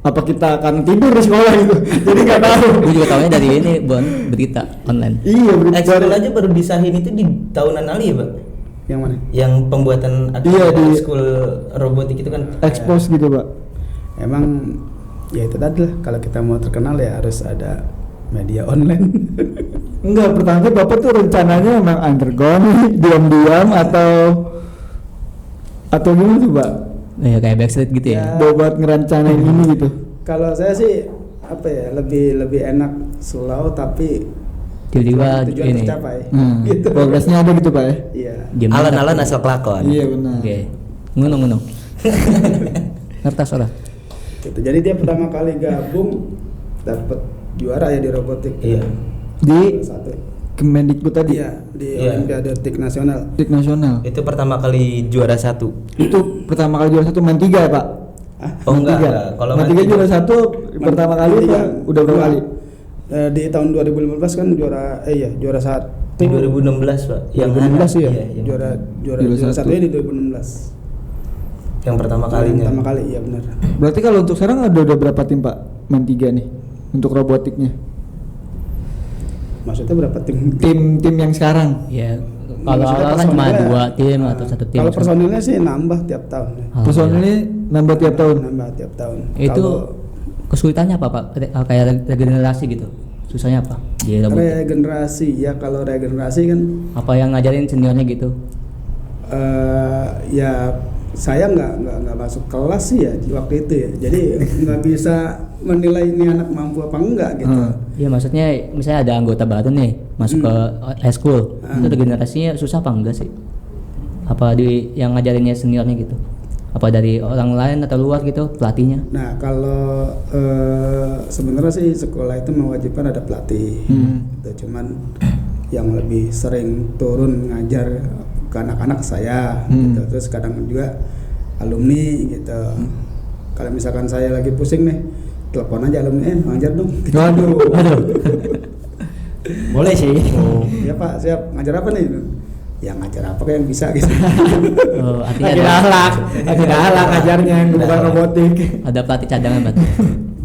apa kita akan tidur di sekolah gitu. Jadi nggak tahu. Gue juga tahunya dari ini Bon, berita online. Iya, Ekskul aja baru disahin itu di tahunan kali ya, Bang? Yang mana? Yang pembuatan Iya, di ekskul robotik itu kan ekspos gitu Pak. Emang ya itu tadi lah, kalau kita mau terkenal ya harus ada media online. Enggak, pertama Bapak tuh rencananya emang underground nih, diam-diam atau gimana tuh Pak? Ya kayak backstreet gitu ya. Buat ngerencanain ini gitu. Kalau saya sih apa ya, lebih enak slow tapi Tiba-tiba tujuan ini. tercapai. Gitu. Progresnya ada gitu Pak ya? Iya. Diam- alan-alan asal kelakon. Iya benar. Oke. Ngunung. Ngertas ora? Gitu. Jadi dia pertama kali gabung dapat juara ya di robotik. Iya. Di Satu. Kemendikbud tadi. Iya, di Iya. Olimpiade Tik Nasional. Dik nasional. Itu pertama kali juara 1. Itu pertama kali juara 1 main 3 ya Pak? Oh Main enggak, tiga. enggak. Kalau main 3 juara 1 pertama kali Tiga. Pak? Udah berapa Dua. kali? Di tahun 2015 kan juara 1. Di 2016, Pak. 2016 ya? yang Juara Juara satu. satunya di 2016. yang pertama kalinya. Pertama kali, iya benar. Berarti kalau untuk sekarang udah berapa tim Pak main 3 nih untuk robotiknya? Maksudnya berapa tim? Tim yang sekarang. Ya kalau Maksudnya awal kan cuma personilnya, 2 tim atau 1 tim. Kalau personilnya sih nambah tiap tahun. Oh, Personilnya nambah tiap tahun. Nambah tiap tahun. Itu Kalau kesulitannya apa Pak? Kayak regenerasi gitu. Susahnya apa? Di robotik. regenerasi ya, kalau regenerasi kan Apa yang ngajarin seniornya gitu? ya saya nggak masuk kelas sih ya di waktu itu ya. Jadi nggak bisa menilai ini anak mampu apa enggak gitu. Iya maksudnya misalnya ada anggota baru nih masuk ke high school, itu regenerasinya susah apa enggak sih? Apa yang ngajarinnya seniornya gitu? Apa dari orang lain atau luar gitu pelatihnya? Nah kalau sebenarnya sih sekolah itu mewajibkan ada pelatih. Gitu. Cuman yang lebih sering turun ngajar ke anak-anak saya, gitu. Terus kadang juga alumni gitu. Kalau misalkan saya lagi pusing nih, telepon aja alumni, ngajar dong. Gitu. Waduh. Boleh sih. Ya Pak, siap. Ngajar apa nih? Ya ngajar apa kayak yang bisa gitu. Oh, artinya Akidah akhlak, akidah akhlak ngajarnya bukan robotik. ada pelatih cadangan berarti.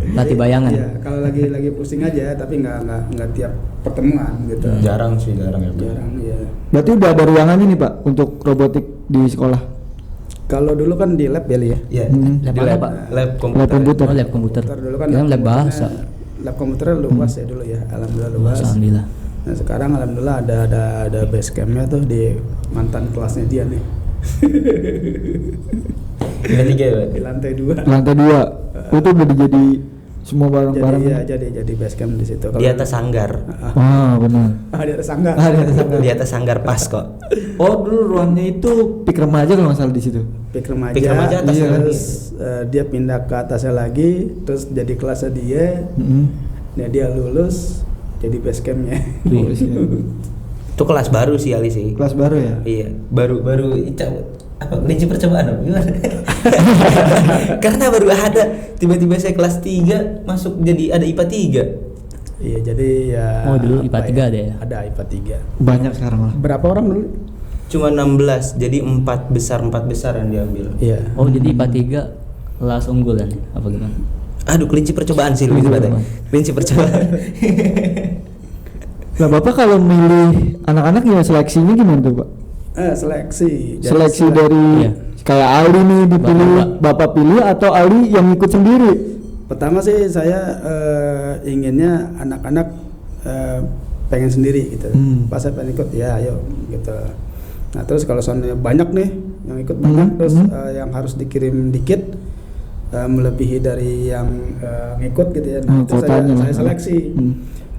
Pelatih bayangan. Iya, kalau lagi pusing aja, tapi nggak tiap pertemuan gitu. Jarang sih, jarang ya. Jarang ya. Berarti udah ada ruangannya nih Pak untuk robotik di sekolah. Kalau dulu kan di lab ya Li ya. Iya. Lab Di apa, Pak? Lab komputer. Lab komputer. Oh, lab komputer. Dulu kan Kirain lab bahasa. Lab komputernya luas ya dulu ya. Alhamdulillah luas. Alhamdulillah. Nah sekarang alhamdulillah ada base campnya tuh di mantan kelasnya dia nih. Lantai 3 ya, Pak? Di lantai 2. Lantai 2. Itu udah jadi semua barang-barang. Jadi base camp di situ. Di atas sanggar. Wah, benar. Di atas sanggar. Di atas sanggar. Di atas sanggar pas kok. Oh, dulu ruangnya itu pik remaja kalau nggak salah di situ. Pik remaja. Pik remaja atasnya Iya, lagi. terus dia pindah ke atasnya lagi, terus jadi kelasnya dia. Nah dia lulus jadi base campnya. Oh, iya. Itu kelas baru sih Ali sih. Kelas baru ya? Iya, baru apa kelinci percobaan apa gimana? Karena baru ada tiba-tiba saya kelas 3 masuk jadi ada IPA 3. Iya jadi ya. Oh, dulu IPA apa 3 ada ya? Ada IPA 3. Banyak sekarang lah. Berapa orang dulu? Cuma 16, jadi 4 besar yang diambil. Iya. Oh, jadi IPA 3 kelas unggulan ya? Apa gimana? Aduh, kelinci percobaan sih lebih tepatnya. Kelinci percobaan. Lah Bapak kalau milih anak-anak ya seleksinya gimana tuh Pak? Seleksi. Jadi Seleksi selek- dari Iya. kayak Ali nih dipilih Bapak pilih atau Ali yang ikut sendiri? Pertama sih saya inginnya anak-anak pengen sendiri gitu. Pas saya pengen ikut ya ayo gitu. Nah terus kalau soalnya banyak nih yang ikut banyak terus yang harus dikirim dikit melebihi dari yang ngikut gitu ya. Nah, itu Kuotanya saya lah. seleksi.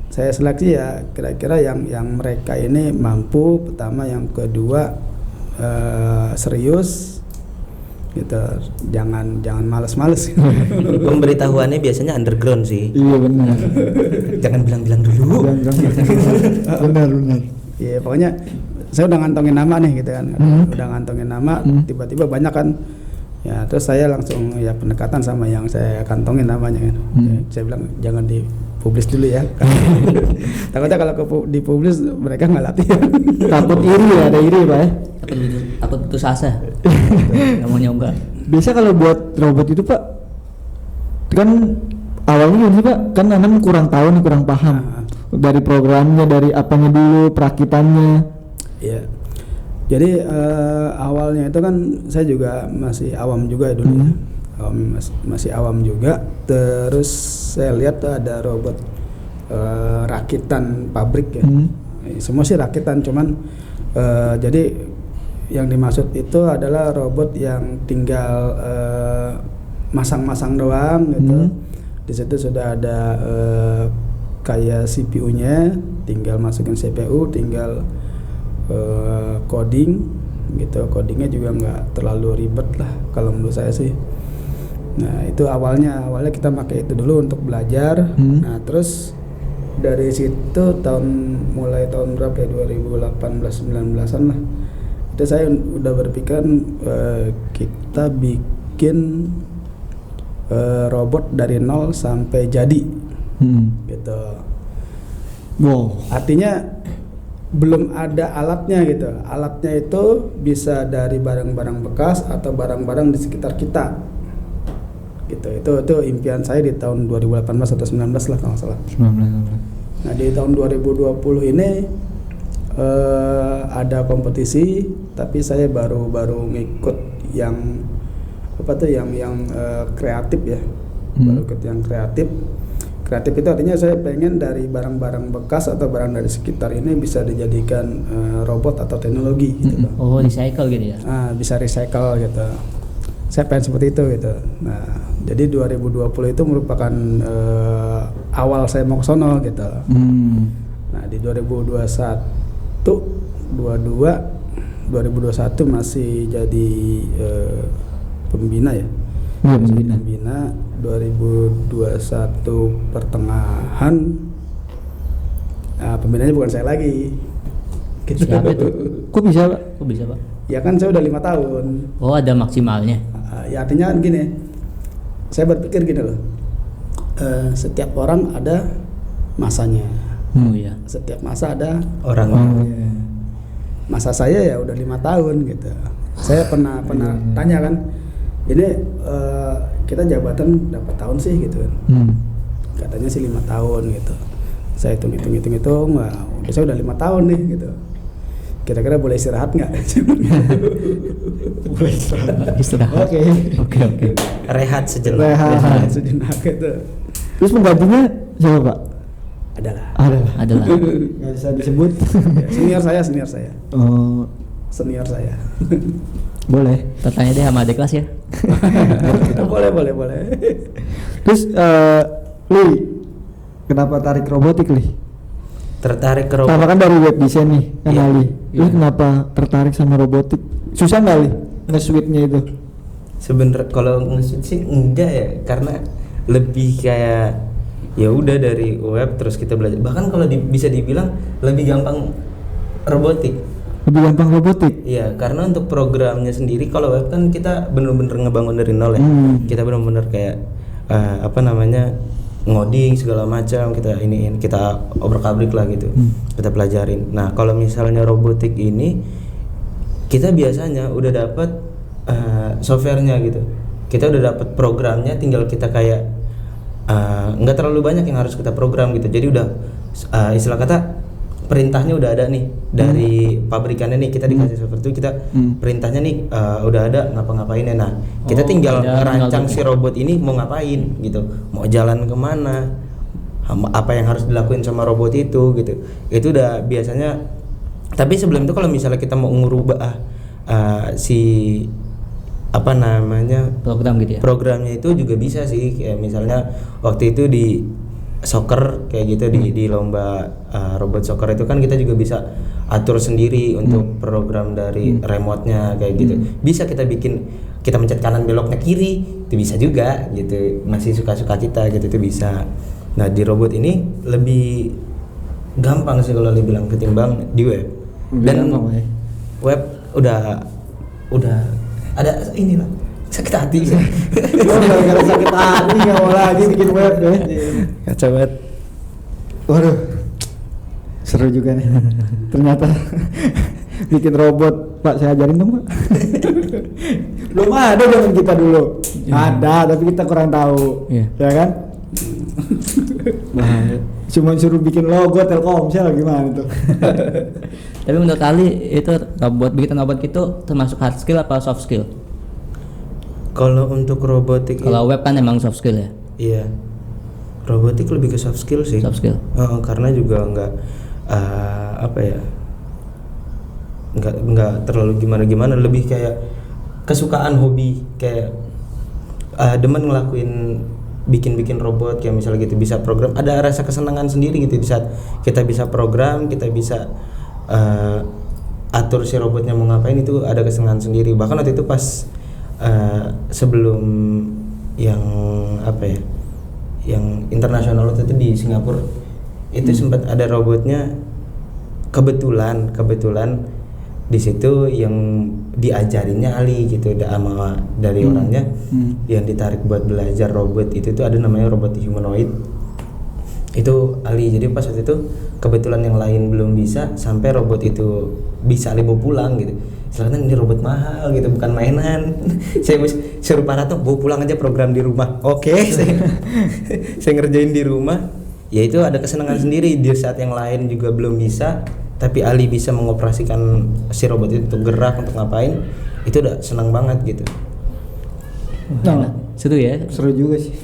Saya seleksi ya kira-kira yang mereka ini mampu, pertama, yang kedua serius gitu, jangan males-males. Pemberitahuannya biasanya underground sih. Iya benar. Jangan bilang-bilang dulu. Benar. Iya pokoknya saya udah ngantongin nama nih gitu kan, udah ngantongin nama, tiba-tiba banyak kan, ya terus saya langsung ya pendekatan sama yang saya kantongin namanya kan. Ya, saya bilang jangan dipublis dulu ya, takutnya kalau dipublis mereka nggak latihan. Takut iri ya, ada iri Pak ya. Takut putus asa. Nggak mau nyoba. Biasa kalau buat robot itu Pak, kan awalnya gimana sih Pak? Kan Anam kurang tahu nih, kurang paham dari programnya, dari apanya dulu, perakitannya. Iya. Jadi awalnya itu kan saya juga masih awam juga dulu ya. Masih awam juga. Terus saya lihat tuh ada robot rakitan pabrik ya. Semua sih rakitan, cuman jadi yang dimaksud itu adalah robot yang tinggal masang-masang doang gitu. Di situ sudah ada kayak CPU-nya, tinggal masukin CPU, tinggal coding gitu. Codingnya juga nggak terlalu ribet lah kalau menurut saya sih. Nah itu awalnya kita pakai itu dulu untuk belajar. Nah terus dari situ mulai tahun berapa ya, 2018-19an lah, itu saya udah berpikir kita bikin robot dari nol sampai jadi gitu. Wow. Artinya belum ada alatnya gitu. Alatnya itu bisa dari barang-barang bekas atau barang-barang di sekitar kita. Gitu. Itu impian saya di tahun 2018 atau 19 lah kalau nggak salah. 19. Nah, di tahun 2020 ini ada kompetisi, tapi saya baru ngikut yang apa tuh yang kreatif ya. Baru ikut yang kreatif. Kreatif itu artinya saya pengen dari barang-barang bekas atau barang dari sekitar ini bisa dijadikan robot atau teknologi gitu. Oh, recycle gitu ya? Bisa recycle gitu. Saya pengen seperti itu gitu. Nah, jadi 2020 itu merupakan awal saya mau ke sono gitu. Nah, di 2021 masih jadi pembina ya. Pembina 2021 pertengahan, pembinanya bukan saya lagi. Gitu. Siapa itu? Kok bisa Pak? Kok bisa Pak? Ya kan saya udah 5 tahun. Oh, ada maksimalnya. Ya artinya gini, saya berpikir gini loh, setiap orang ada masanya. Oh iya. Setiap masa ada Orang masa saya ya udah 5 tahun gitu. Saya pernah tanya kan, ini kita jabatan berapa tahun sih gitu kan? Katanya sih 5 tahun gitu. Saya hitung, wah, saya udah 5 tahun nih gitu. kira-kira boleh istirahat nggak? Boleh istirahat. Istirahat. Oke. Oke. Rehat sejenak. Rehat. Sejenak itu Terus penggantinya siapa Pak? adalah Adalah. Nggak bisa disebut. senior saya. Oh, Senior saya. boleh. Tertanya deh sama adik kelas ya. boleh. Terus Li, kenapa tarik robotik Li? Tertarik ke Kenapa robot. kan dari web design nih kan Iya. Ali. Li Iya. kenapa tertarik sama robotik? Susah nggak Li nge-switch-nya itu? Sebenernya kalau nge-switch sih enggak ya, karena lebih kayak ya udah dari web terus kita belajar. Bahkan kalau bisa dibilang lebih gampang robotik. Lebih gampang robotik. Iya, karena untuk programnya sendiri kalau web kan kita bener-bener ngebangun dari nol ya. Kita bener-bener kayak apa namanya ngoding segala macam, kita obrak-abrik lah gitu. Kita pelajarin. Nah, kalau misalnya robotik ini kita biasanya udah dapat softwarenya gitu. Kita udah dapat programnya, tinggal kita kayak nggak terlalu banyak yang harus kita program gitu. Jadi udah istilah kata perintahnya udah ada nih dari pabrikannya nih, kita dikasih software itu kita perintahnya nih udah ada ngapa-ngapainnya. Nah kita tinggal rancang si robot ini mau ngapain gitu, mau jalan kemana, apa yang harus dilakuin sama robot itu gitu. Itu udah biasanya. Tapi sebelum itu kalau misalnya kita mau ngubah si apa namanya Program gitu ya. programnya itu juga bisa sih, kayak misalnya waktu itu di soccer kayak gitu, di lomba robot soccer itu kan kita juga bisa atur sendiri untuk program dari remote-nya kayak gitu. Bisa kita bikin, kita mencet kanan beloknya kiri itu bisa juga gitu, masih suka-suka kita gitu, itu bisa. Nah di robot ini lebih gampang sih kalau dibilang ketimbang di web. Lebih Dan gampang, ya. web udah ada inilah sakit hati. Oh, gara-gara sakit hati nggak mau lagi bikin web deh. Kacau banget. Waduh, seru juga nih. Ternyata bikin robot, Pak saya ajarin dong Pak. Belum ada zaman kita dulu. Ada, tapi kita kurang tahu. Iya. Ya kan? Cuma suruh bikin logo Telkomsel gimana tuh? Tapi menurut Ali itu bikin robot itu termasuk hard skill apa soft skill? Kalau untuk robotik Kalau web kan emang soft skill ya. iya. Robotik lebih ke soft skill sih. Soft skill. Karena juga nggak apa ya? Nggak terlalu gimana-gimana, lebih kayak kesukaan, hobi, kayak demen ngelakuin bikin robot kayak misalnya gitu, bisa program, ada rasa kesenangan sendiri gitu di saat kita bisa program, kita bisa atur si robotnya mau ngapain, itu ada kesenangan sendiri. Bahkan waktu itu pas sebelum yang apa ya, yang internasional waktu itu di Singapura itu sempat ada robotnya, kebetulan di situ yang diajarinnya Ali gitu, sama dari orangnya yang ditarik buat belajar robot itu tuh ada namanya robot humanoid, itu Ali. Jadi pas waktu itu kebetulan yang lain belum bisa, sampai robot itu bisa Ali bawa pulang gitu. Soalnya ini robot mahal gitu, bukan mainan. Saya suruh Parato bawa pulang aja, program di rumah. Oke, saya ngerjain di rumah. Ya itu ada kesenangan sendiri di saat yang lain juga belum bisa, tapi Ali bisa mengoperasikan si robot itu untuk gerak, untuk ngapain, itu udah senang banget gitu. Nah, seru ya. Seru juga sih.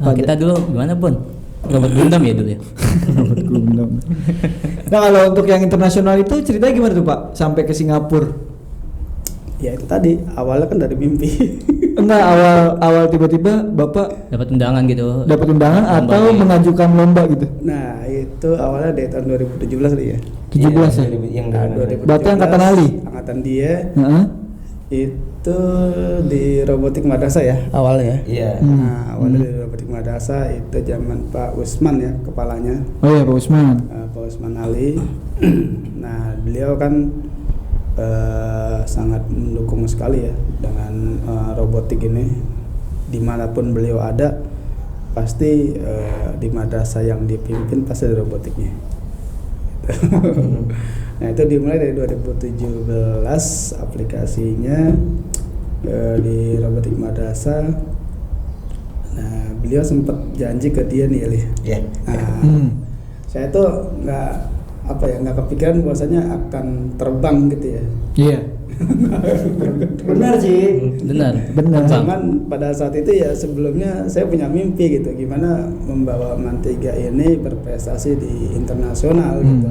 Nah, kita dulu gimana Pun? Robot Gundam ya dulu ya. Robot Gundam. Nah kalau untuk yang internasional itu ceritanya gimana tuh Pak? Sampai ke Singapura? Ya itu tadi awalnya kan dari mimpi. Enggak, awal tiba-tiba Bapak Dapat undangan gitu. dapat undangan Lomba atau kayak- mengajukan lomba gitu? Nah itu awalnya dari tahun 2017 tadi ya. 17 ya? Yang Nah, 2017. Berarti angkatan Ali? Angkatan dia Heeh. itu di robotik madrasah ya awalnya. Iya. Nah awalnya di robotik madrasah itu zaman Pak Usman ya kepalanya. Oh iya Pak Usman. Pak Usman Ali. Nah beliau kan sangat mendukung sekali ya dengan robotik ini. Dimanapun beliau ada, pasti di madrasah yang dipimpin pasti ada robotiknya. Nah itu dimulai dari 2017 aplikasinya di robotik madrasah. Nah beliau sempat janji ke dia nih Ali. Iya. Nah, saya tuh nggak apa ya, nggak kepikiran bahwasanya akan terbang gitu ya. Iya. Benar sih. Benar. Benar. Bang. Cuman pada saat itu ya sebelumnya saya punya mimpi gitu, gimana membawa Mantiga ini berprestasi di internasional gitu.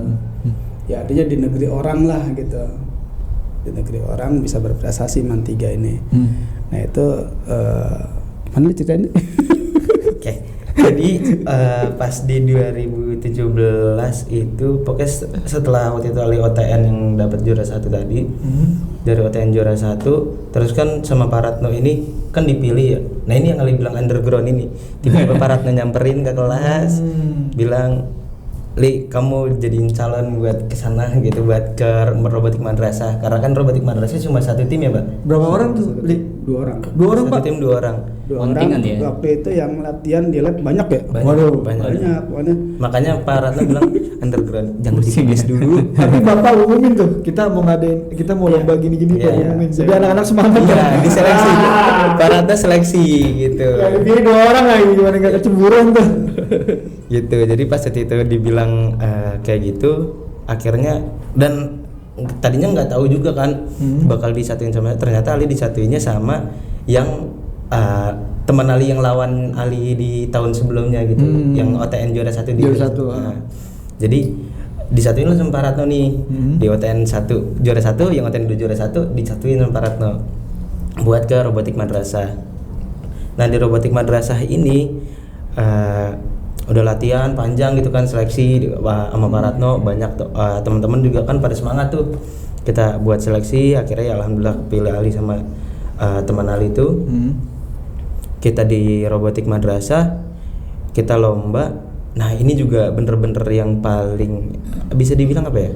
Ya artinya di negeri orang lah gitu. Di negeri orang bisa berprestasi Mantiga ini. Nah itu gimana ceritain? Oke. Jadi pas di 2017 itu pokoknya setelah waktu itu Ali OTN yang dapat juara 1 tadi. Dari OTN juara 1 terus kan sama Pak Ratno ini kan dipilih ya. Nah ini yang Ali bilang underground ini. Tiba-tiba Pak Ratno nyamperin ke kelas bilang, "Li, kamu jadiin calon buat kesana gitu, buat ke robotik madrasah." Karena kan robotik madrasah cuma satu tim ya, Pak. Berapa orang tuh? 2 orang. 2 orang, Satu Pak. tim 2 orang. 2 Kontingan orang. ya? Waktu itu yang latihan di lab banyak ya? Waduh, Banyak. Makanya Pak Ratno bilang underground, jangan ditulis dulu. Tapi Bapak umumin tuh, kita mau ngadain, kita mau lomba gini-gini Iya, Pak, iya. umumin. Jadi anak-anak semangat. Iya, diseleksi. Pak Ratno seleksi gitu. Ya dipilih 2 orang lagi, gimana nggak kecemburuan tuh. Gitu. Jadi pas waktu itu dibilang kayak gitu, akhirnya dan tadinya nggak tahu juga kan bakal disatuin sama, ternyata Ali disatuinnya sama yang teman Ali yang lawan Ali di tahun sebelumnya gitu, yang OTN juara 1 di Juara 1, Nah, jadi disatuin lah sama Pak Ratno nih di OTN 1 juara 1, yang OTN 2 juara 1 disatuin sama Pak Ratno buat ke robotik madrasah. Nah di robotik madrasah ini udah latihan panjang gitu kan, seleksi sama Pak Ratno banyak teman-teman juga kan pada semangat tuh kita buat seleksi. Akhirnya ya alhamdulillah pilih Ali sama teman Ali itu. Kita di robotik madrasah kita lomba. Nah ini juga bener-bener yang paling bisa dibilang apa ya,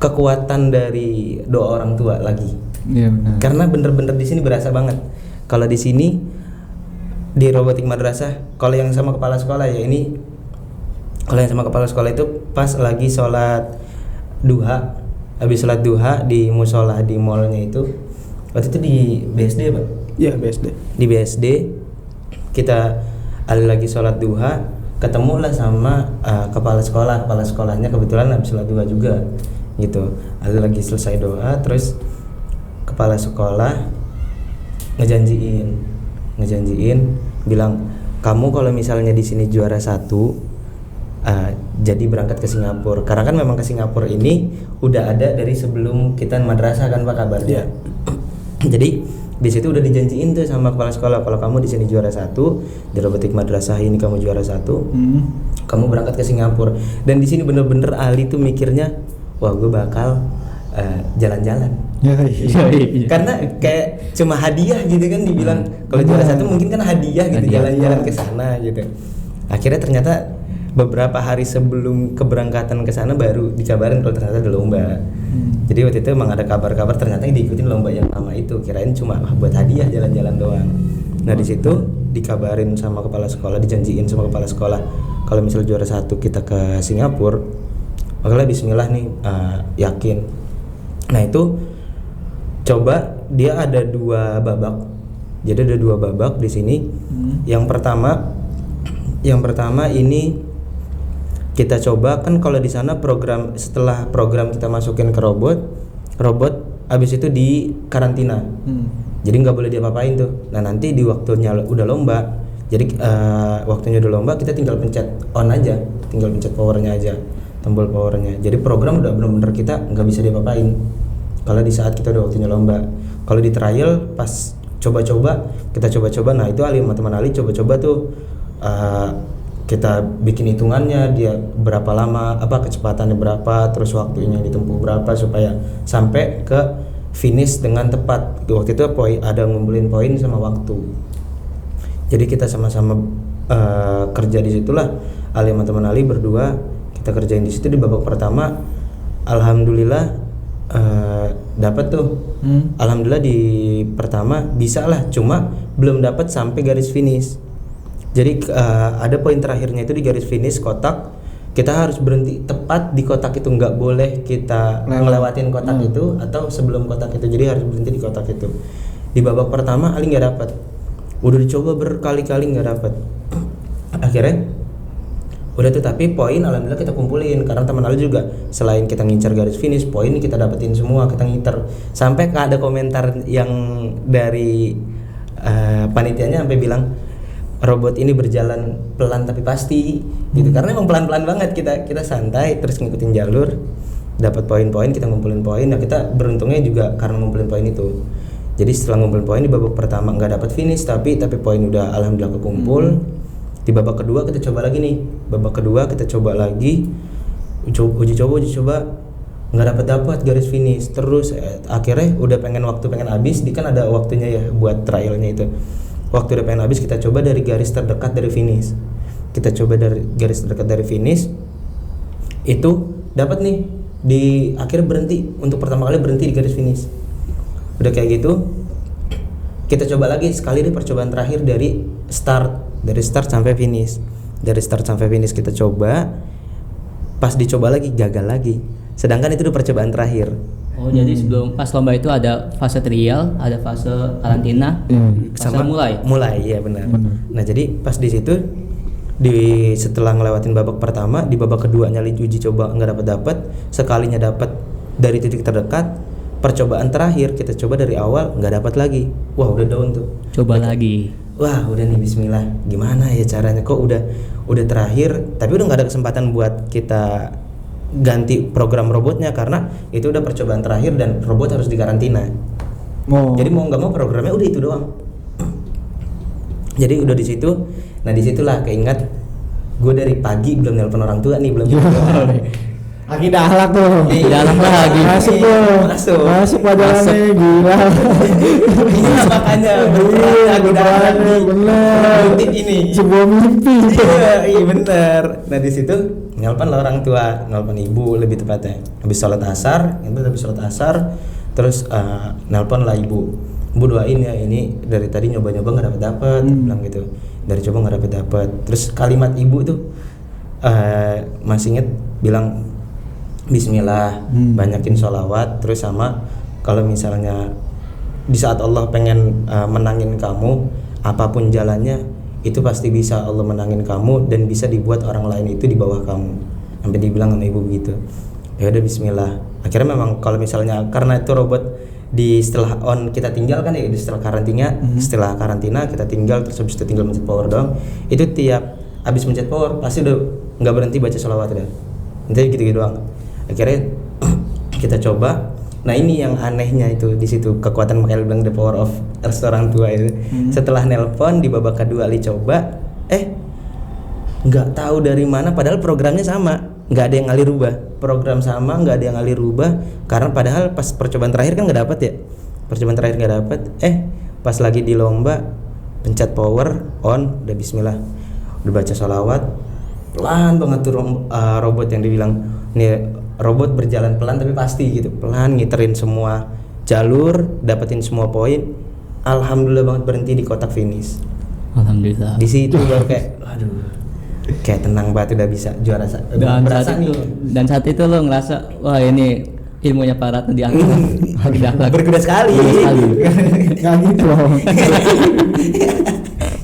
kekuatan dari doa orang tua lagi. Iya benar. Karena bener-bener di sini berasa banget. Kalau di sini di robotik madrasah, kalau yang sama kepala sekolah ya ini, kalau yang sama kepala sekolah itu pas lagi sholat duha, habis sholat duha di musola di mallnya itu, waktu itu di BSD Pak. Iya, BSD. Di BSD kita lagi sholat duha, ketemulah sama kepala sekolahnya kebetulan habis sholat duha juga gitu. Lagi selesai doa, terus kepala sekolah ngejanjiin bilang, kamu kalau misalnya di sini juara 1 jadi berangkat ke Singapura. Karena kan memang ke Singapura ini udah ada dari sebelum kita madrasah kan Pak kabarnya. Jadi di situ udah dijanjiin tuh sama kepala sekolah, kalau kamu di sini juara 1 di robotik madrasah ini kamu juara 1, kamu berangkat ke Singapura. Dan di sini bener-bener Ali tuh mikirnya, wah gue bakal jalan-jalan. Ya, iya. Karena kayak cuma hadiah gitu kan, dibilang kalau juara 1 mungkin kan hadiah gitu, jalan-jalan ke sana gitu. Akhirnya ternyata beberapa hari sebelum keberangkatan ke sana baru dikabarin kalau ternyata ada lomba. Jadi waktu itu emang ada kabar-kabar ternyata diikutin lomba yang lama itu, kirain cuma buat hadiah jalan-jalan doang. Nah di situ dikabarin sama kepala sekolah, dijanjiin sama kepala sekolah kalau misalnya juara 1 kita ke Singapura, makanya bismillah nih, yakin. Nah itu coba dia ada 2 babak. Jadi ada 2 babak di sini. Yang pertama ini kita coba kan kalau di sana program, setelah program kita masukin ke robot abis itu di karantina. Jadi nggak boleh diapa-apain tuh. Nah nanti di waktunya udah lomba, jadi waktunya udah lomba kita tinggal pencet on aja, tinggal pencet powernya aja, tombol powernya. Jadi program udah bener-bener kita nggak bisa diapa-apain kalau di saat kita udah waktunya lomba. Kalau di trial pas kita coba-coba, nah itu Ali sama teman Ali coba-coba tuh, kita bikin hitungannya dia berapa lama, kecepatannya berapa, terus waktunya ditempuh berapa supaya sampai ke finish dengan tepat. Waktu itu ada ngumpulin poin sama waktu. Jadi kita sama-sama kerja di situlah. Ali sama teman Ali berdua kita kerjain di situ. Di babak pertama alhamdulillah dapat tuh. Alhamdulillah di pertama bisa lah, cuma belum dapat sampai garis finish. Jadi ada poin terakhirnya itu di garis finish kotak, kita harus berhenti tepat di kotak itu, nggak boleh kita ngelewatin kotak itu atau sebelum kotak itu, jadi harus berhenti di kotak itu. Di babak pertama Ali nggak dapat, udah dicoba berkali-kali nggak dapat. Akhirnya Udah tuh, tapi poin alhamdulillah kita kumpulin karena teman Ali juga selain kita ngincar garis finish, poin kita dapetin semua, kita ngiter. Sampai ada komentar yang dari panitianya sampai bilang robot ini berjalan pelan tapi pasti gitu. Karena emang pelan-pelan banget, kita santai terus ngikutin jalur, dapat poin-poin, kita ngumpulin poin. Nah, kita beruntungnya juga karena ngumpulin poin itu. Jadi setelah ngumpulin poin di babak pertama nggak dapat finish, tapi poin udah alhamdulillah kekumpul. Di babak kedua kita coba lagi nih. Babak kedua kita coba lagi, uji coba nggak dapat garis finish. Terus akhirnya udah pengen habis, kan ada waktunya ya buat trialnya itu. Waktu udah pengen habis, kita coba dari garis terdekat dari finish. Kita coba dari garis terdekat dari finish. Itu dapat nih, di akhirnya berhenti, untuk pertama kali berhenti di garis finish. Udah kayak gitu, kita coba lagi sekali di percobaan terakhir dari start sampai finish. Dari start sampai finish kita coba, pas dicoba lagi gagal lagi. Sedangkan itu udah percobaan terakhir. Oh, jadi sebelum pas lomba itu ada fase trial, ada fase karantina, fase mulai ya benar. Nah, jadi pas di situ setelah ngelewatin babak pertama, di babak kedua nyali uji coba nggak dapat, sekalinya dapat dari titik terdekat. Percobaan terakhir kita coba dari awal nggak dapat lagi. Wah, udah down tuh. Coba lagi. Wah, udah nih bismillah. Gimana ya caranya, kok udah terakhir, tapi udah nggak ada kesempatan buat kita ganti program robotnya karena itu udah percobaan terakhir dan robot harus dikarantina. Jadi mau nggak mau programnya udah itu doang. Jadi udah di situ. Nah, disitulah keinget gue dari pagi belum nelpon orang tua nih, belum. Lagi dahlak tuh. Dahlak lagi. Masuk pelajarannya gila. Iya, makanya beneran ini. Sebuah mimpi. Iya bener. Nah, di situ nelpon lah orang tua, nelpon ibu lebih tepatnya. Habis sholat asar, terus nelpon lah ibu. Bu, doain ya, ini dari tadi nyoba-nyoba nggak dapet, bilang gitu. Dari coba nggak dapet. Terus kalimat ibu tuh masih inget, bilang bismillah, banyakin sholawat, terus sama kalau misalnya di saat Allah pengen menangin kamu, apapun jalannya itu pasti bisa Allah menangin kamu dan bisa dibuat orang lain itu di bawah kamu. Sampai dibilang sama ibu begitu. Ya udah bismillah. Akhirnya memang kalau misalnya karena itu robot setelah on kita tinggal kan ya, setelah karantina kita tinggal, terus habis itu tinggal mencet power doang. Itu tiap habis mencet power pasti udah nggak berhenti baca sholawat udah. Nanti gitu doang. Akhirnya kita coba. Nah, ini yang anehnya itu di situ, kekuatan makanya bilang the power of restoran tua itu. Setelah nelpon di babak kedua Ali coba, nggak tahu dari mana, padahal programnya sama, nggak ada yang Ali rubah. Program sama, nggak ada yang Ali rubah, karena padahal pas percobaan terakhir kan nggak dapat ya. Percobaan terakhir nggak dapat. Pas lagi di lomba, pencet power on, udah bismillah, udah baca sholawat, pelan banget tuh robot yang dibilang nih. Robot berjalan pelan tapi pasti gitu, pelan ngiterin semua jalur, dapetin semua poin. Alhamdulillah banget berhenti di kotak finish. Alhamdulillah. Di situ baru kayak, aduh, kayak tenang banget, udah bisa juara. Dan saat itu lo ngerasa, wah ini ilmunya Pak Ratna diangkat. Berkuda sekali. Nggak gitu.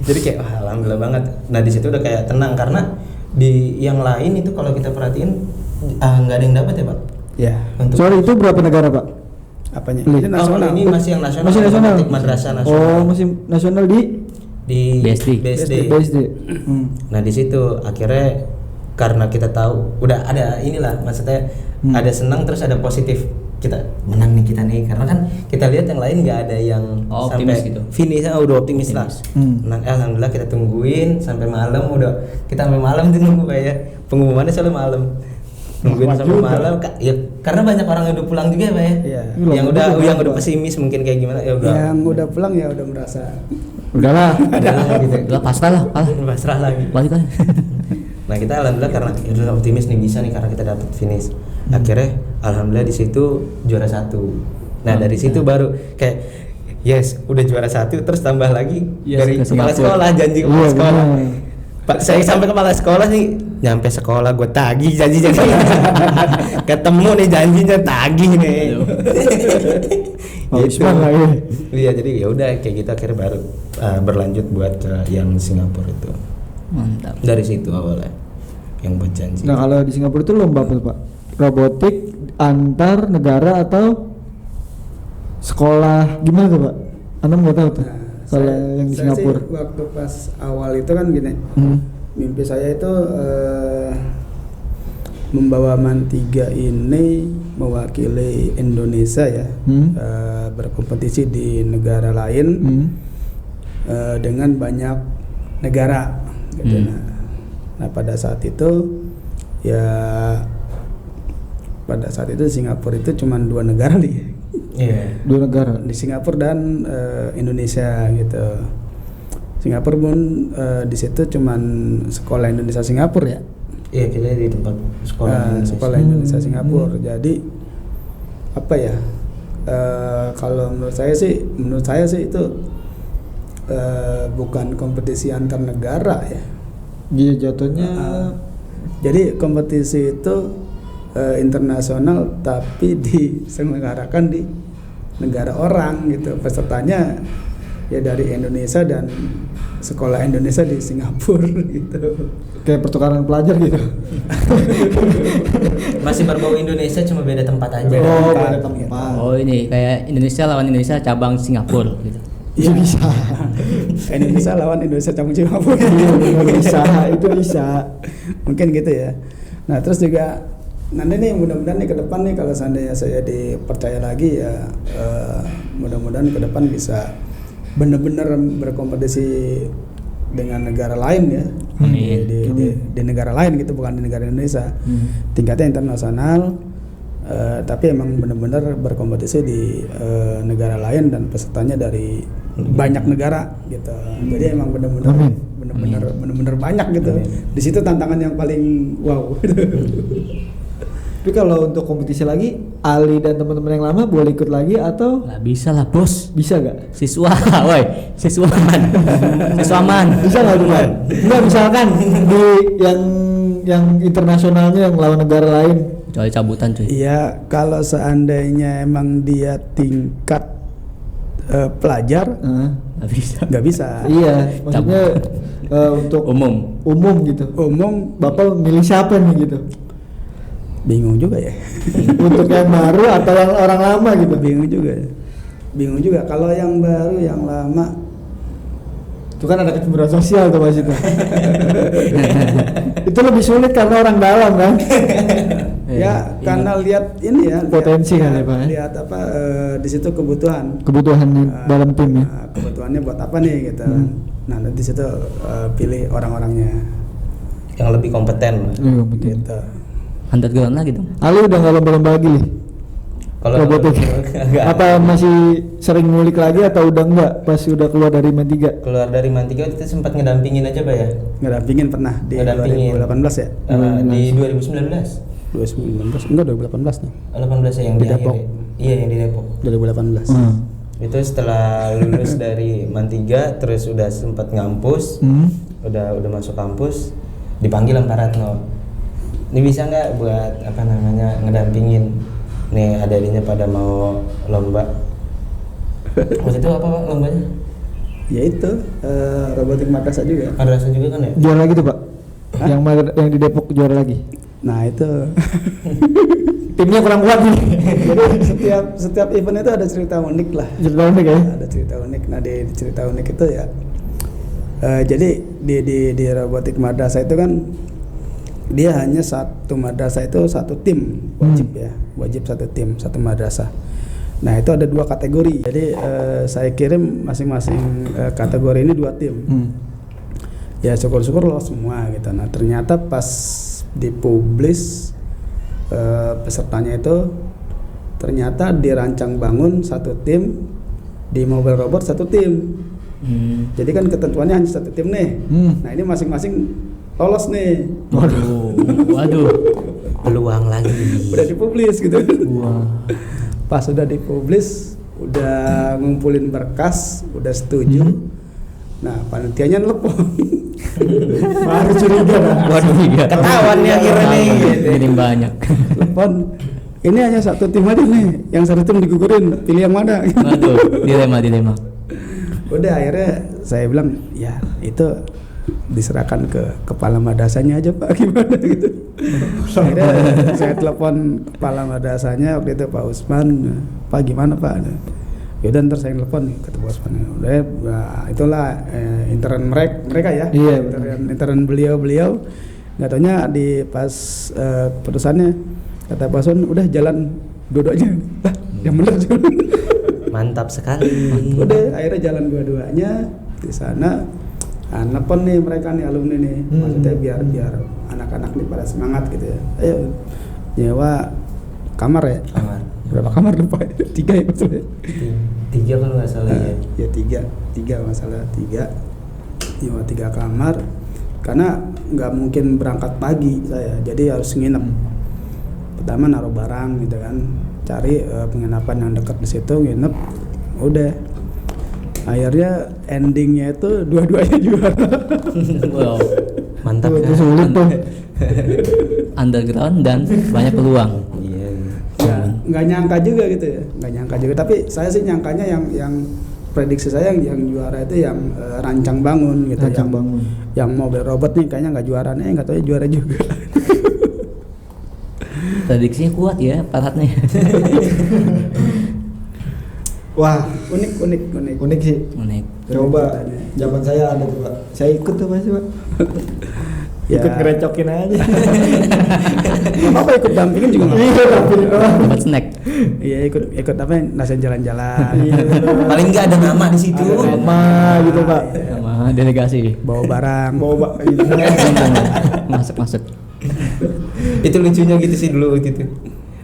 Jadi kayak, wah, alhamdulillah banget. Nah, di situ udah kayak tenang karena di yang lain itu kalau kita perhatiin nggak ada yang dapat ya Pak. Ya. Sorry, itu berapa negara Pak? Apanya? Ini nasional. Ini masih yang nasional. Masih nasional. Madrasah nasional. Oh, masih nasional di BSD. Nah, di situ akhirnya karena kita tahu udah ada inilah, maksudnya ada senang terus ada positif, kita menang nih kita nih, karena kan kita lihat yang lain nggak ada yang sampai gitu. Finish udah optimis lah. Nah, alhamdulillah kita tungguin sampai malam, kita sampai malam tuh nunggu kayak pengumumannya soalnya malam. Nungguin sampai malam ya, karena banyak orang yang udah pulang juga ya Pak ya. Iya. Yang udah pesimis mungkin kayak gimana ya udah. Yang udah pulang ya udah merasa udahlah gitu. Udah pasrah lagi. Balik aja. Nah, kita alhamdulillah karena udah optimis nih bisa nih karena kita dapat finish. Akhirnya alhamdulillah di situ juara 1. Nah, dari situ baru kayak yes, udah juara 1 terus tambah lagi dari kepala sekolah, janji kepala sekolah. Pak, saya sampai kepala sekolah nih, nyampe sekolah gue tagih janji ketemu nih janjinya tagih nih. Gitu. Iya, jadi ya udah kayak gitu akhirnya baru berlanjut buat ke yang Singapura itu. Mantap. Dari situ awalnya. yang buat janji. Nah kalau di Singapura itu lomba apa Pak? Robotik antar negara atau sekolah gimana tuh Pak? Anam nggak tahu tuh. Kalau yang di Singapura. Sih, waktu pas awal itu kan gini, mimpi saya itu membawa MAN3 ini mewakili Indonesia ya, berkompetisi di negara lain dengan banyak negara. Gitu. Nah pada saat itu ya, pada saat itu Singapura itu cuma 2 negara nih. Iya. 2 negara. Di Singapura dan Indonesia gitu. Singapura pun di situ cuman sekolah Indonesia Singapura ya. Iya, kita di tempat sekolah Sekolah Indonesia Singapura. Jadi apa ya? Kalau menurut saya sih itu bukan kompetisi antar negara ya. Iya jatuhnya. Jadi kompetisi itu internasional tapi diselenggarakan di negara orang gitu. Pesertanya ya dari Indonesia dan sekolah Indonesia di Singapura gitu. Kayak pertukaran pelajar gitu. Masih berbau Indonesia, cuma beda tempat aja. Beda tempat. Oh ini kayak Indonesia lawan Indonesia cabang Singapura gitu. Iya bisa. Indonesia lawan Indonesia cabang Singapura. Itu bisa. Mungkin gitu ya. Nah terus juga nanti nih mudah-mudahan nih ke depan nih kalau seandainya saya dipercaya lagi ya, mudah-mudahan ke depan bisa benar-benar berkompetisi dengan negara lain ya. Di negara lain gitu, bukan di negara Indonesia. Tingkatnya internasional, tapi emang benar-benar berkompetisi di negara lain dan pesertanya dari banyak negara gitu. Jadi emang benar-benar banyak gitu. Di situ tantangan yang paling wow. Tapi kalau untuk kompetisi lagi, Ali dan teman-teman yang lama boleh ikut lagi atau Nggak bisa lah bos. bisa gak? Siswa, woi, siswaman. Bisa nggak tuh Pak? Nggak, misalkan di yang internasionalnya yang lawan negara lain. Kecuali cabutan cuy. Iya, kalau seandainya emang dia tingkat pelajar, Nggak bisa. nggak bisa. Iya, maksudnya untuk Umum. gitu. Umum, Bapak milih siapa nih gitu? bingung juga ya. Untuk yang baru atau yang orang lama gitu? Bingung juga. Kalau yang baru, yang lama, Itu kan ada kecemburuan sosial tuh Mas itu. Itu lebih sulit karena orang dalam kan. ya karena lihat ini ya. Potensi kan ya, Pak, ya? Lihat apa di situ kebutuhan. Dalam tim ya. Kebutuhannya buat apa nih gitu. Nah nanti situ pilih orang-orangnya. Yang lebih kompeten. Iya, betul. Gitu. Underground lagi dong. Ali udah nggak lomba-lomba lagi nih? Kalau Robotik. Apa masih sering ngulik lagi atau udah enggak pas udah keluar dari MAN3? keluar dari MAN3 kita sempat ngedampingin aja Pak ya. Ngedampingin pernah di Ngedampingin. 2018 ya? Di 2019. 2019 enggak 2018 nih. 18 ya yang Di di akhir Depok. ya? Iya yang di Depok. 2018. Itu setelah lulus dari MAN3 terus udah sempat ngampus. Udah masuk kampus dipanggil sama Pak Ratno. Ini bisa nggak buat apa namanya ngedampingin nih adik-adiknya pada mau lomba. Waktu itu apa Pak lombanya? Ya itu robotik madrasah juga. Madrasah juga kan ya? Juara lagi tuh Pak? Yang di Depok juara lagi? Nah itu Timnya kurang kuat nih. Jadi setiap event itu ada cerita unik lah. Cerita unik ya? Ada cerita unik. Nah di cerita unik itu ya jadi di robotik madrasah itu kan dia hanya satu madrasah itu satu tim wajib satu tim satu madrasah. Nah itu ada 2 kategori. Jadi saya kirim masing-masing kategori ini 2 tim. Ya syukur-syukur loh semua gitu. Nah ternyata pas dipublis pesertanya itu ternyata dirancang bangun satu tim, di mobile robot satu tim. Jadi kan ketentuannya hanya satu tim nih. Nah ini masing-masing lolos nih. Waduh. Peluang lagi. Udah dipublis gitu. Wah. Pas udah dipublis, udah ngumpulin berkas, udah setuju. Nah panitianya nelpon. Baru curiga kan? Waduh, iya. Ketahuan nih akhirnya nih. Ini banyak. Telepon. Ini hanya satu tim aja nih. Yang satu tim digugurin. Pilih yang mana? Waduh, dilema. Udah akhirnya saya bilang ya itu diserahkan ke kepala madrasahnya aja Pak, gimana gitu. Akhirnya saya telepon kepala madrasahnya waktu itu Pak Usman, Pak gimana Pak? Yaudah ntar saya telepon kata Pak Usman. Udah, nah, itulah intern mereka ya, Iya, intern beliau. Nggak taunya di pas putusannya kata Pak Usman udah jalan dua-duanya. Lah, yang bener jalan. Mantap sekali. Udah akhirnya jalan dua-duanya di sana. Nelpon nih mereka nih alumni nih, maksudnya biar anak-anak nih pada semangat gitu ya. Ayo nyewa kamar ya. Kamar. Berapa kamar lupa? 3 ya maksudnya. 3 kalau nggak salah ya. Ya 3 masalah 3. Nyewa 3 kamar karena nggak mungkin berangkat pagi saya, jadi harus nginep. Pertama naruh barang gitu kan, cari penginapan yang dekat di situ nginep. Udah. Akhirnya endingnya itu dua-duanya juara. Wow. Mantap Itu kan? sulit tuh. Underground dan banyak peluang. Iya. Nggak nyangka juga gitu ya, nggak nyangka juga. Tapi saya sih nyangkanya yang prediksi saya yang juara itu yang rancang bangun gitu. Rancang bangun. Yang mobil robot nih kayaknya nggak juara nih, nggak tahu ya juara juga. Prediksinya kuat ya Farhatnya. Wah, Unik. sih. Unik. Coba zaman saya ada tuh Pak. Saya ikut tuh pasti Pak. Ya. Ikut ngerecokin aja. Nggak apa-apa ikut dampingin juga nggak apa-apa. Iya, dampingin doang. Dapat snack. Iya ikut apa nasihat jalan-jalan. Iya. Paling nggak ada nama di situ. Ada nama gitu Pak. Sama delegasi. Bawa barang. Masuk. Itu lucunya gitu sih dulu gitu.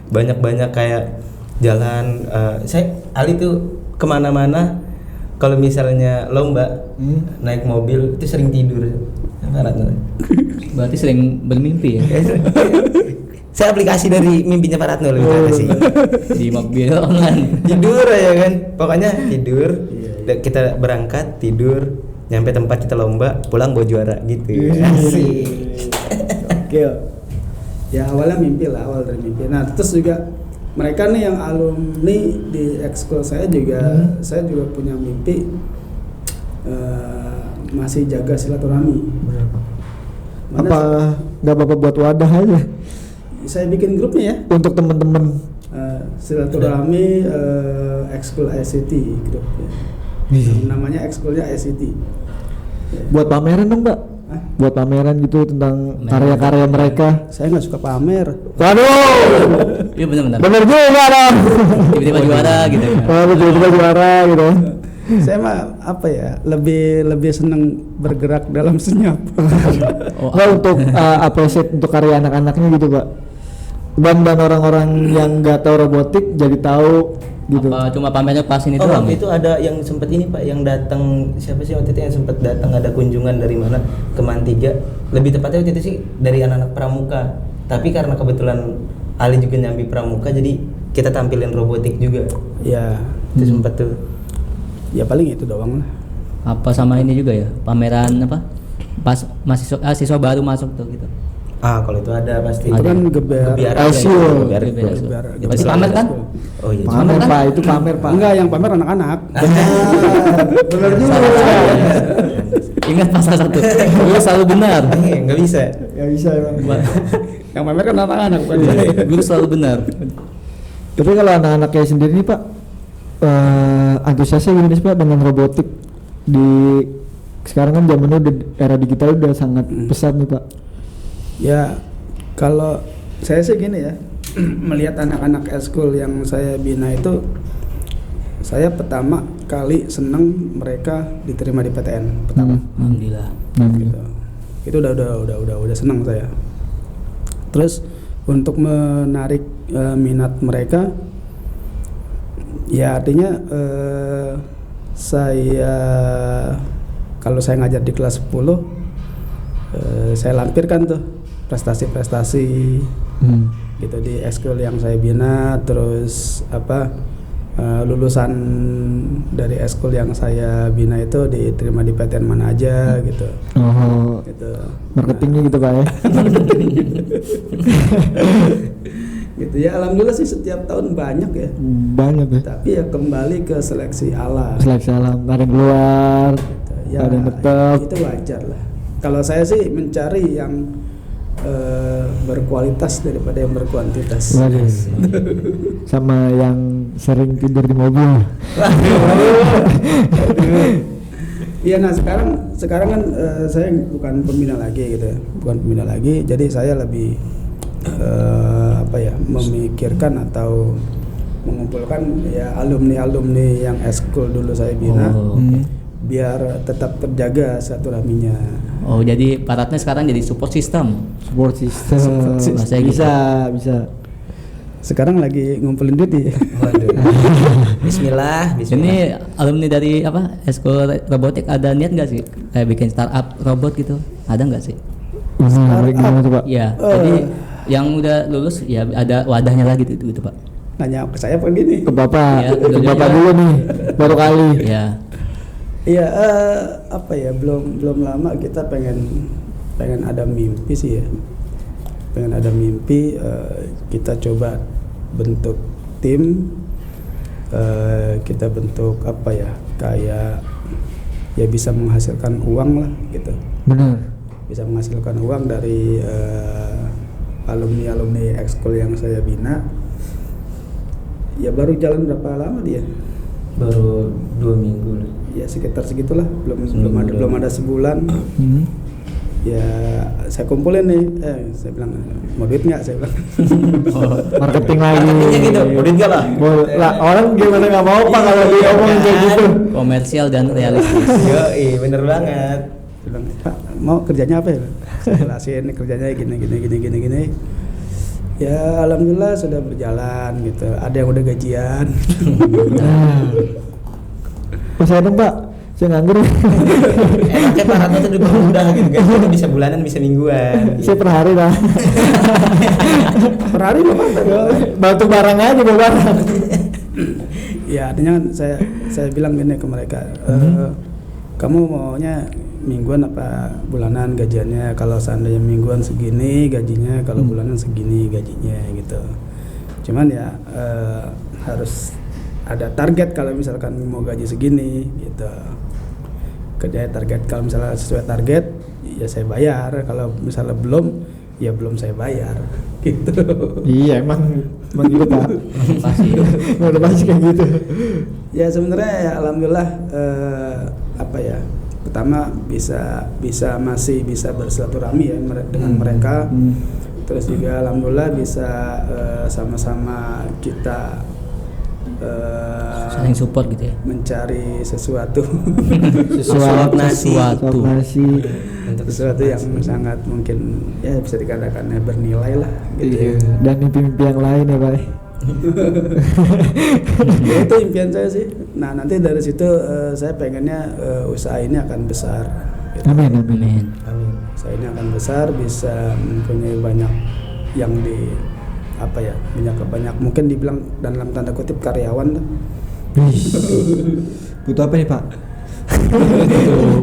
Banyak kayak jalan. Saya Ali tuh kemana-mana. Kalau misalnya lomba naik mobil itu sering tidur. Berarti sering bermimpi ya. Saya aplikasi dari mimpinya Pak Ratno lebih tepatnya sih. Di mobil online. Tidur ya kan, pokoknya tidur. Kita berangkat tidur, nyampe tempat kita lomba, pulang bawa juara gitu. Asik. Oke. Ya awalnya mimpi lah, awal dari mimpi. Nah terus juga mereka nih yang alumni di ekskul saya juga punya mimpi masih jaga silaturahmi. Apa nggak Bapak buat wadah aja Saya bikin grupnya ya. untuk teman-teman? Silaturahmi ekskul ICT grupnya. Namanya ekskulnya ICT. Buat pameran dong Pak? Hah? Buat pameran gitu tentang karya-karya mereka. Saya nggak suka pamer. Waduh, Iya benar. bener juga dong. Tiba-tiba juara gitu. Waduh, tiba-tiba juara gitu. Saya mah apa ya, lebih seneng bergerak dalam senyap. Nggak untuk appreciate untuk karya anak-anaknya gitu Pak. Dan orang-orang yang nggak tahu robotik jadi tahu gitu. Apa cuma pamernya pas ini Oh, doang? waktu itu ada yang sempat ini Pak, yang datang siapa sih waktu itu yang sempat datang, ada kunjungan dari mana ke Mantiga. Lebih tepatnya waktu itu sih dari anak-anak pramuka. Tapi karena kebetulan Ali juga nyambi pramuka, jadi kita tampilin robotik juga. Ya, Itu sempat tuh. ya paling itu doang lah. Apa sama ini juga ya? Pameran apa? Pas siswa baru masuk tuh gitu. Kalau itu ada pasti. Itu kan geber. LSU. Geber. Berarti pamer kan? Oh iya. Pamer kan? Pak, itu pamer Pak. Enggak, yang pamer anak-anak. Bener juga. Ingat pasal 1. Guru selalu benar. Nggak bisa. Gak bisa emang. Yang pamer kan anak-anak bukan Iya. saya. Guru selalu benar. Tapi kalau anak-anak kayak sendiri nih Pak, antusiasnya gimana sih Pak dengan robotik di sekarang kan zamannya udah era digital udah sangat pesat nih Pak. Ya, kalau saya sih gini ya, melihat anak-anak eskul yang saya bina itu, saya pertama kali seneng mereka diterima di PTN pertama. Alhamdulillah. Gitu. Itu udah seneng saya. Terus untuk menarik minat mereka, ya artinya kalau saya ngajar di kelas 10, saya lampirkan tuh prestasi-prestasi gitu di ekskul yang saya bina, terus lulusan dari ekskul yang saya bina itu diterima di PTN mana aja gitu. Oh, Gitu. marketingnya gitu Pak ya. Gitu ya, alhamdulillah sih setiap tahun banyak ya. Banyak ya. Tapi ya kembali ke seleksi alam. Seleksi alam, ada yang keluar, Ya, ada yang tetap. itu wajar lah. kalau saya sih mencari yang berkualitas daripada yang berkuantitas. Waduh. Sama yang sering tidur di mobil. Iya, nah sekarang kan saya bukan pembina lagi gitu ya, bukan pembina lagi, jadi saya lebih memikirkan atau mengumpulkan ya alumni yang eskul dulu saya bina, biar tetap terjaga silaturahminya. Oh, jadi Paratnya sekarang jadi support system. Support system. Bahasa gitu. Bisa. Sekarang lagi ngumpulin duit ya. Waduh. Bismillah. Ini alumni dari apa? Eskul robotik ada niat nggak sih kayak bikin startup robot gitu? Ada nggak sih? Gimana tuh Pak? Iya. Jadi yang udah lulus ya ada wadahnya lagi gitu Pak. Nanya ke saya apa gini? Ke Bapak, Ya, ke tentunya Bapak ya. dulu nih, baru kali. Iya. Iya, belum lama kita pengen ada mimpi sih ya. Pengen ada mimpi, kita coba bentuk tim, kita bentuk kayak ya bisa menghasilkan uang lah gitu. Benar. Bisa menghasilkan uang dari alumni ekskul yang saya bina. Ya baru jalan berapa lama dia? Baru 2 minggu lah. Ya sekitar segitulah, belum ada sebulan. Ya saya kumpulin nih, saya bilang mau duit nggak, saya bilang. Marketing lagi. Marketingnya gitu, mau duit nggak, Pak? Lah orang gimana nggak mau Pak kalau diomongin kayak gitu. Komersial dan realistis. Yoi, bener banget. Saya bilang, Pak mau kerjanya apa ya? Saya jelasin kerjanya gini. Ya alhamdulillah sudah berjalan gitu. Ada yang udah gajian. Pas saya dong Pak, saya nganggur. Enaknya Paratnya tuh dipermudah gitu guys. Kita bisa bulanan, bisa mingguan. Saya per hari dah. Per hari berapa? Bantu barang aja bawa barang. Ya artinya kan saya bilang gini ke mereka, kamu maunya mingguan apa bulanan gajiannya? Kalau seandainya mingguan segini gajinya, kalau bulanan segini gajinya gitu. Cuman ya harus ada target kalau misalkan mau gaji segini gitu. Kerja target, kalau misalnya sesuai target ya saya bayar, kalau misalnya belum ya belum saya bayar gitu. Iya emang gitu Pak. Pasti. Udah pasti kayak gitu. Ya sebenarnya ya alhamdulillah pertama masih bisa bersilaturahmi ya dengan mereka. Terus juga alhamdulillah bisa sama-sama kita Saling support gitu ya. mencari sesuatu. Suap nasi. Sesuatu yang sangat mungkin ya bisa dikatakan bernilai lah gitu. Iya. Dan mimpi-mimpi yang lain ya Pak. Ya, itu impian saya sih. Nah nanti dari situ saya pengennya usaha ini akan besar gitu. Amin. Usaha ini akan besar, bisa mempunyai banyak yang banyak mungkin dibilang dalam tanda kutip karyawan lah. Butuh apa nih Pak?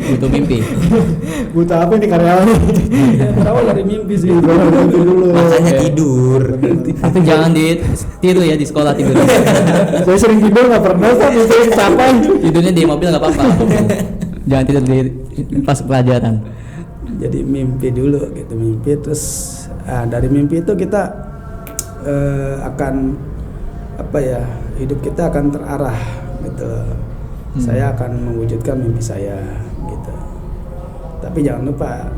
Butuh mimpi. Butuh apa nih karyawan? Ya, berawal dari mimpi sih. Makanya tidur. Tapi jangan ditiru ya di sekolah tidur. Saya sering tidur nggak pernah tapi saya capek. Tidurnya di mobil nggak apa-apa. Jangan tidur di pas pelajaran. Jadi mimpi dulu gitu, mimpi terus dari mimpi itu kita akan hidup kita akan terarah gitu. Saya akan mewujudkan mimpi saya gitu. Tapi jangan lupa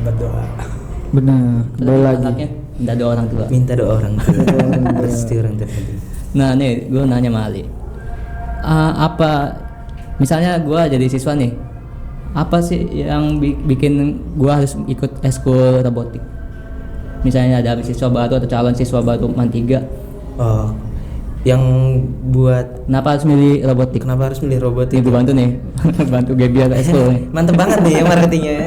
berdoa. Benar. Kembali lagi. Anaknya minta doa orang tua. Minta doa orang tua. Pasti orang tua. Nah nih gue nanya sama Ali, apa misalnya gue jadi siswa nih, apa sih yang bikin gue harus ikut eskul robotik? Misalnya ada siswa baru atau calon siswa baru MAN 3. Oh, yang buat Kenapa harus milih robotik? kenapa harus milih robot Ini itu? bantu nih, bantu Gebiar eskul nih. Mantep banget nih ya marketingnya.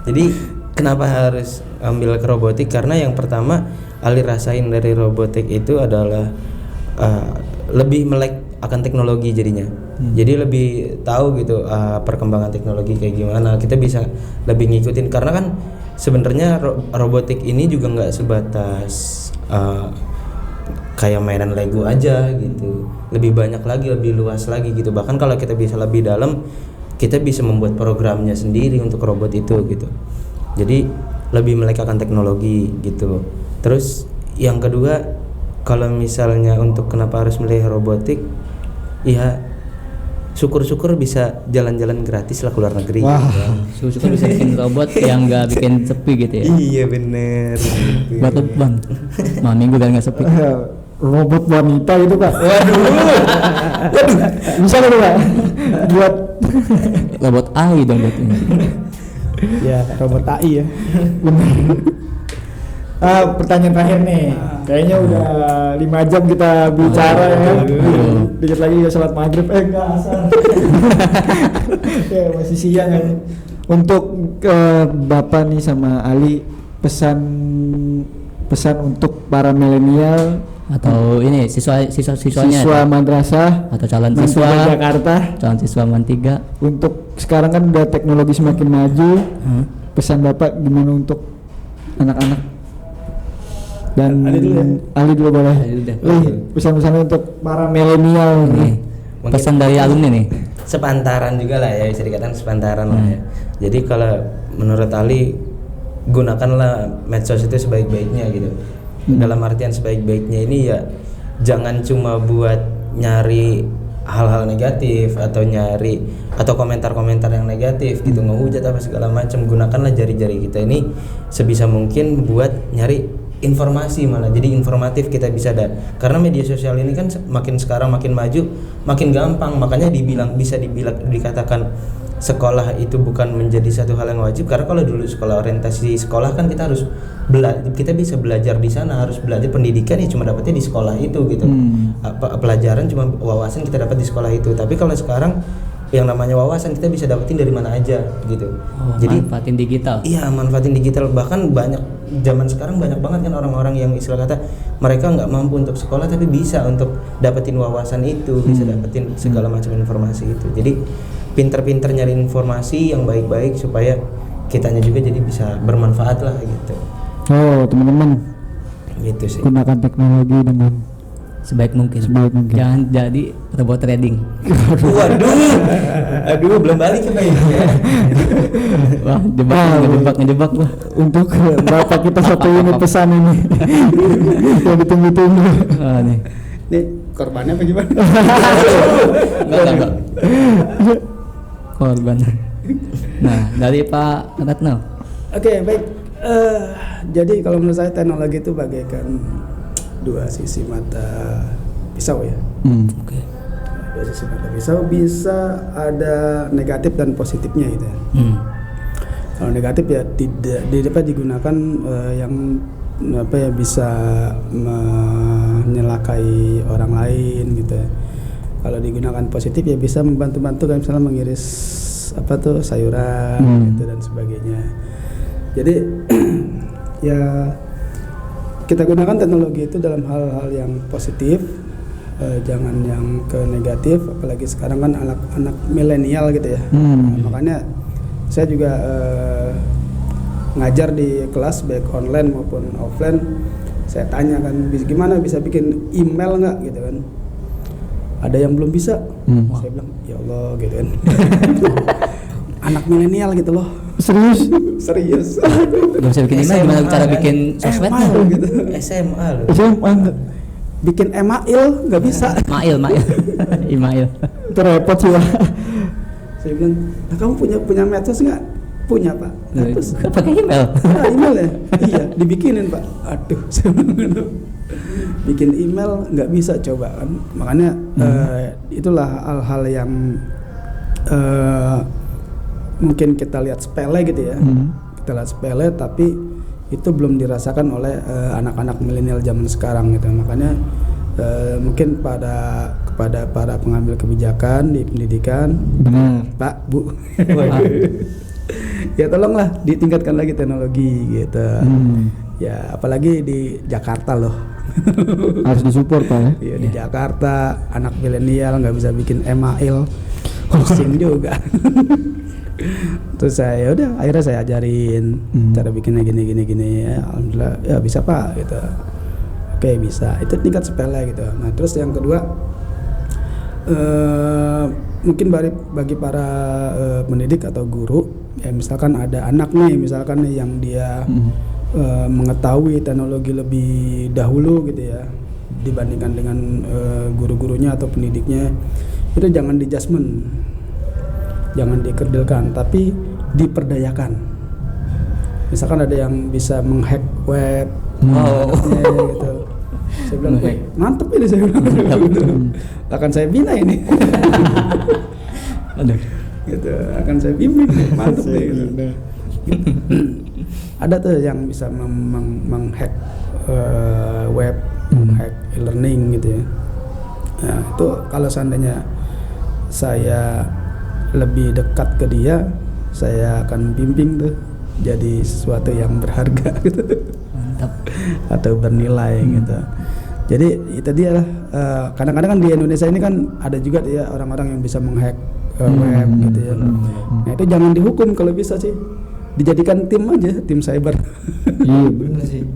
Jadi kenapa harus ambil ke robotik? Karena yang pertama Ali rasain dari robotik itu adalah lebih melek akan teknologi jadinya. Jadi lebih tahu gitu perkembangan teknologi kayak gimana. Kita bisa lebih ngikutin karena kan sebenarnya robotik ini juga nggak sebatas kayak mainan Lego aja gitu. Lebih banyak lagi, lebih luas lagi gitu. Bahkan kalau kita bisa lebih dalam, kita bisa membuat programnya sendiri untuk robot itu gitu. Jadi lebih melek-akan teknologi gitu. Terus yang kedua, kalau misalnya untuk kenapa harus milih robotik, ya syukur-syukur bisa jalan-jalan gratis lah ke luar negeri. Wah. Suka bisa bikin robot yang nggak bikin sepi gitu ya. Iya bener. Batu bang, malam minggu kan nggak sepi. Robot wanita gitu Pak. Waduh. Bisa nggak tuh Pak? Buat Robot AI dong berarti. Ya, robot AI ya. Pertanyaan terakhir nih. Kayaknya udah 5 jam kita bicara ya. Dikit lagi ya sholat maghrib. Enggak asal. Ya masih siang kan. Untuk Bapak nih sama Ali, pesan untuk para milenial Atau ini siswanya siswa madrasah atau calon Mantiga siswa Jakarta, calon siswa Mantiga. untuk sekarang kan udah teknologi semakin maju, pesan Bapak gimana untuk anak-anak dan Ali dulu ya? Ali dulu boleh. Ali dulu deh. Pesan-pesan untuk para milenial nih. Mungkin Pesan dari alumni nih. sepantaran juga lah ya, bisa dikatakan sepantaran lah ya. Jadi kalau menurut Ali, gunakanlah medsos itu sebaik-baiknya gitu. Dalam artian sebaik-baiknya ini ya jangan cuma buat nyari hal-hal negatif atau nyari atau komentar-komentar yang negatif gitu, ngehujat apa segala macam. Gunakanlah jari-jari kita ini sebisa mungkin buat nyari informasi, malah jadi informatif kita bisa karena media sosial ini kan makin sekarang makin maju, makin gampang. Makanya dikatakan sekolah itu bukan menjadi satu hal yang wajib, karena kalau dulu sekolah orientasi sekolah kan kita harus kita bisa belajar di sana, harus belajar pendidikan ya cuma dapatnya di sekolah itu gitu. Pelajaran cuma wawasan kita dapat di sekolah itu. Tapi kalau sekarang yang namanya wawasan kita bisa dapetin dari mana aja gitu. Jadi Manfaatin digital. iya, manfaatin digital. Bahkan banyak zaman sekarang banyak banget kan orang-orang yang istilah kata mereka nggak mampu untuk sekolah tapi bisa untuk dapetin wawasan itu, bisa dapetin segala macam informasi itu. Jadi pinter-pinter nyari informasi yang baik-baik supaya kitanya juga jadi bisa bermanfaat lah gitu. Oh teman-teman, Gitu sih. gunakan teknologi dengan Sebaik mungkin. Sebaik mungkin. Jangan jadi robot trading. Waduh, aduh belum balik ke baik. Wah, ngejebak gua. untuk Bapak kita satu unit pesan ini yang ditunggu-tunggu. Ah, nih. Nih korbannya apa gimana? Enggak. Korban. Nah, dari Pak Ratno. Oke, baik. Jadi kalau menurut saya teknologi itu bagaikan dua sisi mata pisau ya. Oke. Dua sisi mata pisau, bisa ada negatif dan positifnya gitu ya. Kalau negatif ya tidak dapat digunakan yang bisa menyelakai orang lain gitu ya. Kalau digunakan positif ya bisa membantu-bantu kan, misalnya mengiris sayuran gitu dan sebagainya. Jadi ya kita gunakan teknologi itu dalam hal-hal yang positif, jangan yang ke negatif. Apalagi sekarang kan anak-anak milenial gitu ya. Makanya saya juga ngajar di kelas baik online maupun offline. Saya tanya kan, gimana bisa bikin email nggak gitu kan? Ada yang belum bisa. Saya bilang ya Allah gitu kan. Anak milenial gitu loh. Serius. Gak bisa bikin email, gimana cara bikin sosmednya? gitu. SMA loh. Bikin email nggak bisa. Mail. Email. Itu repot sih Pak. Saya bilang, nah kamu punya medsos nggak? Punya Pak. Nah, terus Pakai email. email ya? Iya, dibikinin Pak. Aduh, saya bilang, bikin email nggak bisa coba kan. Makanya itulah hal-hal yang mungkin kita lihat sepele gitu ya. Kita lihat sepele tapi itu belum dirasakan oleh anak-anak milenial zaman sekarang gitu. Makanya mungkin kepada para pengambil kebijakan di pendidikan, Benar. Pak, Bu, ya tolonglah ditingkatkan lagi teknologi gitu. Ya apalagi di Jakarta loh. Harus disupport Pak ya. Iya, di Jakarta anak milenial nggak bisa bikin email, pusing juga. Terus akhirnya saya ajarin cara bikinnya gini ya, alhamdulillah ya bisa Pak gitu. Oke bisa, itu tingkat sepele gitu. Nah terus yang kedua mungkin bagi para pendidik atau guru Ya misalkan ada anak nih, misalkan nih yang dia mengetahui teknologi lebih dahulu gitu ya dibandingkan dengan guru-gurunya atau pendidiknya, itu jangan di-judgment, jangan dikerdilkan, tapi diperdayakan. Misalkan ada yang bisa menghack web, gitu. Saya bilang, mantep ini, saya bilang gitu. Akan saya bina ini. Gitu, akan saya bimbing, mantep deh gitu. Ada tuh yang bisa menghack web, menghack e-learning gitu ya. Nah, itu kalau seandainya saya lebih dekat ke dia, saya akan bimbing tuh jadi sesuatu yang berharga gitu. Mantap. Atau bernilai gitu. Jadi itu dia lah. Kadang-kadang kan di Indonesia ini kan ada juga ya orang-orang yang bisa menghack web gitu ya. Nah itu jangan dihukum kalau bisa sih, dijadikan tim aja, tim cyber. Iya benar sih.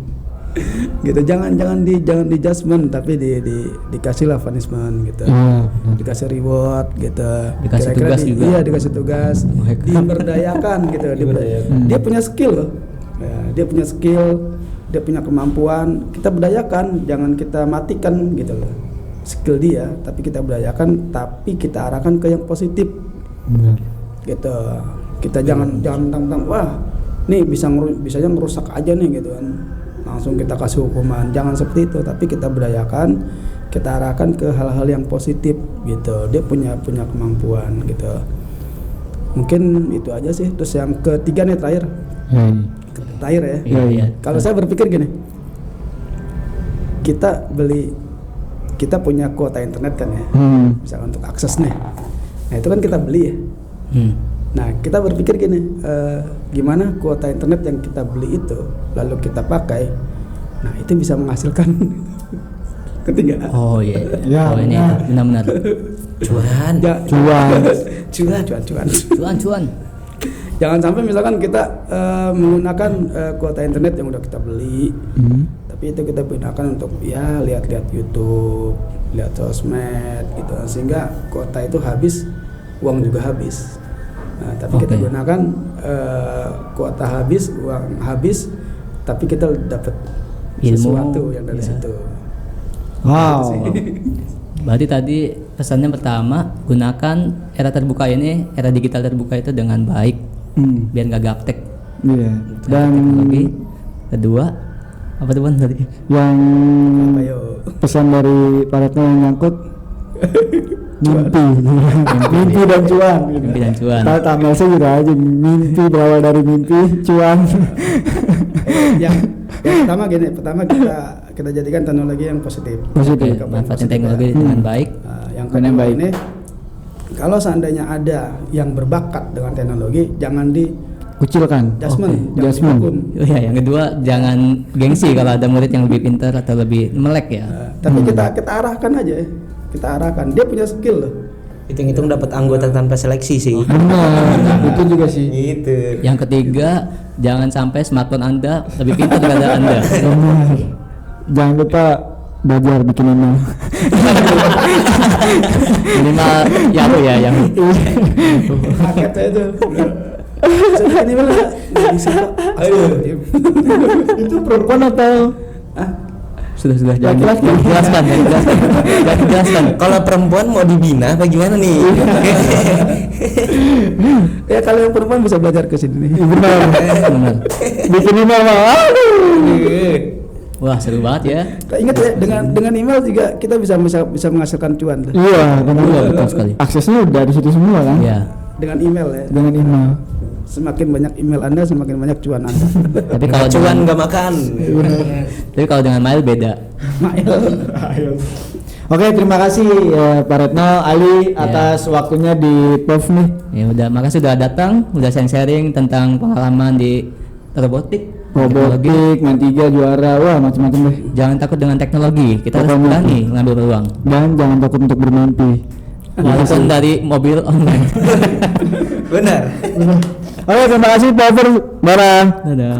Gitu, jangan di judgment, tapi dikasih lah punishment gitu. Dikasih reward gitu. Dikasih tugas juga. Iya, dikasih tugas. Diberdayakan gitu. Dia punya skill loh. Ya, dia punya skill, dia punya kemampuan. Kita berdayakan, jangan kita matikan gitu loh. Skill dia, tapi kita berdayakan, tapi kita arahkan ke yang positif. Benar. Gitu. Kita jangan tentang wah, nih bisanya ngerusak aja nih gitu kan. Langsung kita kasih hukuman, jangan seperti itu, tapi kita berdayakan, kita arahkan ke hal-hal yang positif gitu. Dia punya kemampuan gitu. Mungkin itu aja sih. Terus yang ketiga nih terakhir ya. Iya. Kalau saya berpikir gini, kita punya kuota internet kan ya, misalnya untuk akses nih. Nah itu kan kita beli ya. Nah kita berpikir gini, gimana kuota internet yang kita beli itu lalu kita pakai, nah itu bisa menghasilkan ketiga. Oh iya. Ya, Oh ini benar-benar. Cuan. Cuan. Jangan sampai misalkan kita menggunakan kuota internet yang udah kita beli, tapi itu kita gunakan untuk ya lihat-lihat YouTube, lihat sosmed gitu, sehingga kuota itu habis, uang juga habis. Nah, tapi kita gunakan kuota habis, uang habis, tapi kita dapat sesuatu yang dari situ. Wow. Berarti tadi pesannya pertama, gunakan era terbuka ini, era digital terbuka itu dengan baik, biar nggak gaptek. Iya. Dan Teknologi. Kedua, apa tuh Bang tadi? yang Ayo. pesan dari Pak Retno yang nyangkut mimpi dan cuan gitu. Mimpi dan cuan. Tahu tampil saya juga aja, mimpi berawal dari mimpi, cuan. yang pertama gini, kita jadikan teknologi yang positif. Positif. Manfaatin teknologi dengan baik. Yang kedua ini, kalau seandainya ada yang berbakat dengan teknologi, jangan di Kucilkan. judgment, jangan Judgment. dihukum. Oh ya, yang kedua jangan gengsi kalau ada murid yang lebih pintar atau lebih melek ya. Tapi kita arahkan aja, kita arahkan. Dia punya skill loh. Hitung-hitung dapat anggota tanpa seleksi sih. Benar, itu juga sih. Gitu. Yang ketiga, jangan sampai smartphone Anda lebih pintar daripada Anda. Jangan lupa belajar bikin email. Minimal Yahoo ya, Yahoo. Paket saya itu. Saya ini malah nggak bisa. Ayo. Itu perempuan atau Sudah jangan jelaskan. Kalau perempuan mau dibina apa gimana nih? Ya kalau yang perempuan bisa belajar ke sini nih. benar? Bikin email mah. Wah, seru banget ya. Ingat ya, dengan email juga kita bisa menghasilkan cuan tuh. Iya, Betul sekali. aksesnya udah di situ semua kan? Iya. Dengan email ya. Dengan email. Semakin banyak email Anda, semakin banyak cuan Anda. Tapi kalau Cuan nggak makan. Tapi kalau dengan mail beda. Oke, terima kasih Pak Retno, Ali atas waktunya di POV nih. Ya udah, makasih udah datang, udah sharing tentang pengalaman di robotik. Robotik, main 3 juara, wah macam-macam deh. Jangan takut dengan teknologi, kita harus Pokoknya. berani mengambil peluang. Dan jangan takut untuk bermimpi. Walaupun dari mobil online. Benar. Oke, terima kasih Pak Over. Dadah. Dadah.